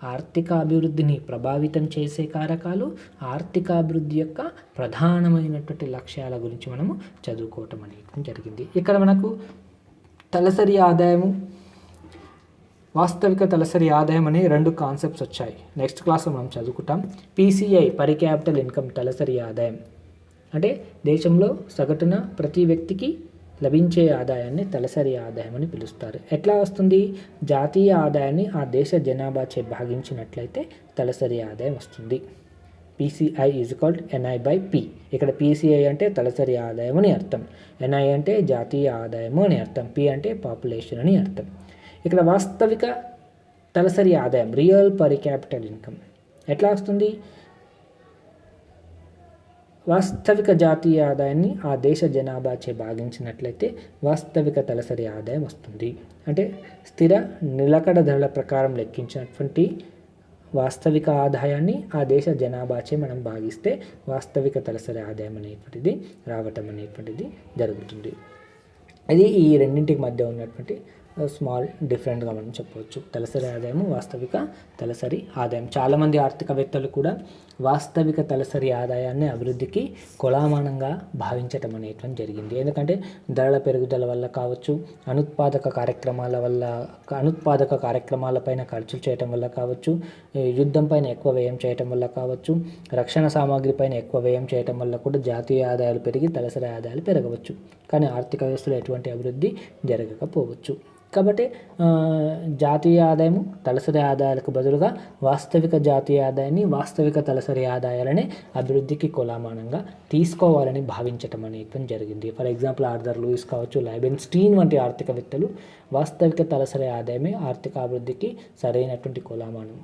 ఆర్థిక అభివృద్ధిని ప్రభావితం చేసే కారకాలు, ఆర్థికాభివృద్ధి యొక్క ప్రధానమైనటువంటి లక్ష్యాల గురించి మనము చదువుకోవటం అనేది జరిగింది. ఇక్కడ మనకు తలసరి ఆదాయము, వాస్తవిక తలసరి ఆదాయం అనే 2 కాన్సెప్ట్స్ వచ్చాయి. నెక్స్ట్ క్లాస్లో మనం చదువుకుంటాం. PCI పర్ క్యాపిటల్ ఇన్కమ్ తలసరి ఆదాయం అంటే దేశంలో సగటున ప్రతి వ్యక్తికి లభించే ఆదాయాన్ని తలసరి ఆదాయం అని పిలుస్తారు. ఎట్లా వస్తుంది? జాతీయ ఆదాయాన్ని ఆ దేశ జనాభాచే భాగించినట్లయితే తలసరి ఆదాయం వస్తుంది. PCI NI/P. ఇక్కడ PCI అంటే తలసరి ఆదాయం అని అర్థం, NI అంటే జాతీయ ఆదాయము అని అర్థం, P అంటే పాపులేషన్ అని అర్థం. ఇక్కడ వాస్తవిక తలసరి ఆదాయం రియల్ పర్ క్యాపిటల్ ఇన్కమ్ ఎట్లా వస్తుంది? వాస్తవిక జాతీయ ఆదాయాన్ని ఆ దేశ జనాభాచే భాగించినట్లయితే వాస్తవిక తలసరి ఆదాయం వస్తుంది. అంటే స్థిర నిలకడ ధరల ప్రకారం లెక్కించినటువంటి వాస్తవిక ఆదాయాన్ని ఆ దేశ జనాభాచే మనం భాగిస్తే వాస్తవిక తలసరి ఆదాయం అనేటువంటిది రావటం అనేటువంటిది జరుగుతుంది. ఇది ఈ రెండింటికి మధ్య ఉన్నటువంటి స్మాల్ డిఫరెంట్గా మనం చెప్పవచ్చు. తలసరి ఆదాయము, వాస్తవిక తలసరి ఆదాయం. చాలామంది ఆర్థికవేత్తలు కూడా వాస్తవిక తలసరి ఆదాయాన్ని అభివృద్ధికి కొలామానంగా భావించటం అనేటువంటి జరిగింది. ఎందుకంటే ధరల పెరుగుదల వల్ల కావచ్చు, అనుత్పాదక కార్యక్రమాలపైన ఖర్చులు చేయటం వల్ల కావచ్చు, యుద్ధం పైన ఎక్కువ వ్యయం చేయటం వల్ల కావచ్చు, రక్షణ సామాగ్రి పైన ఎక్కువ వ్యయం చేయటం వల్ల కూడా జాతీయ ఆదాయాలు పెరిగి తలసరి ఆదాయాలు పెరగవచ్చు. కానీ ఆర్థిక వ్యవస్థలో ఎటువంటి అభివృద్ధి జరగకపోవచ్చు. కాబట్టి జాతీయ ఆదాయము తలసరి ఆదాయాలకు బదులుగా వాస్తవిక జాతీయ ఆదాయాన్ని, వాస్తవిక తలసరి ఆదాయాలనే అభివృద్ధికి కొలామానంగా తీసుకోవాలని భావించటం అనేది జరిగింది. ఫర్ ఎగ్జాంపుల్ ఆర్థర్ లూయిస్ కావచ్చు, లైబెన్స్టీన్ వంటి ఆర్థికవేత్తలు వాస్తవిక తలసరి ఆదాయమే ఆర్థిక అభివృద్ధికి సరైనటువంటి కొలామానం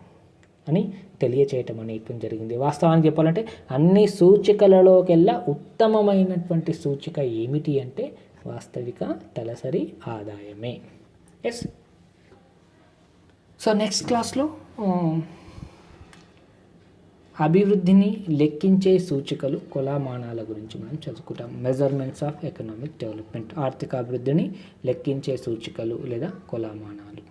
అని తెలియచేయటం అనేది జరిగింది. వాస్తవానికి చెప్పాలంటే అన్ని సూచికలలోకెల్లా ఉత్తమమైనటువంటి సూచిక ఏమిటి అంటే వాస్తవిక తలసరి ఆదాయమే. సో నెక్స్ట్ క్లాస్లో అభివృద్ధిని లెక్కించే సూచికలు, కొలామానాల గురించి మనం చదువుకుంటాం. మెజర్మెంట్స్ ఆఫ్ ఎకనామిక్ డెవలప్మెంట్, ఆర్థిక అభివృద్ధిని లెక్కించే సూచికలు లేదా కొలామానాలు.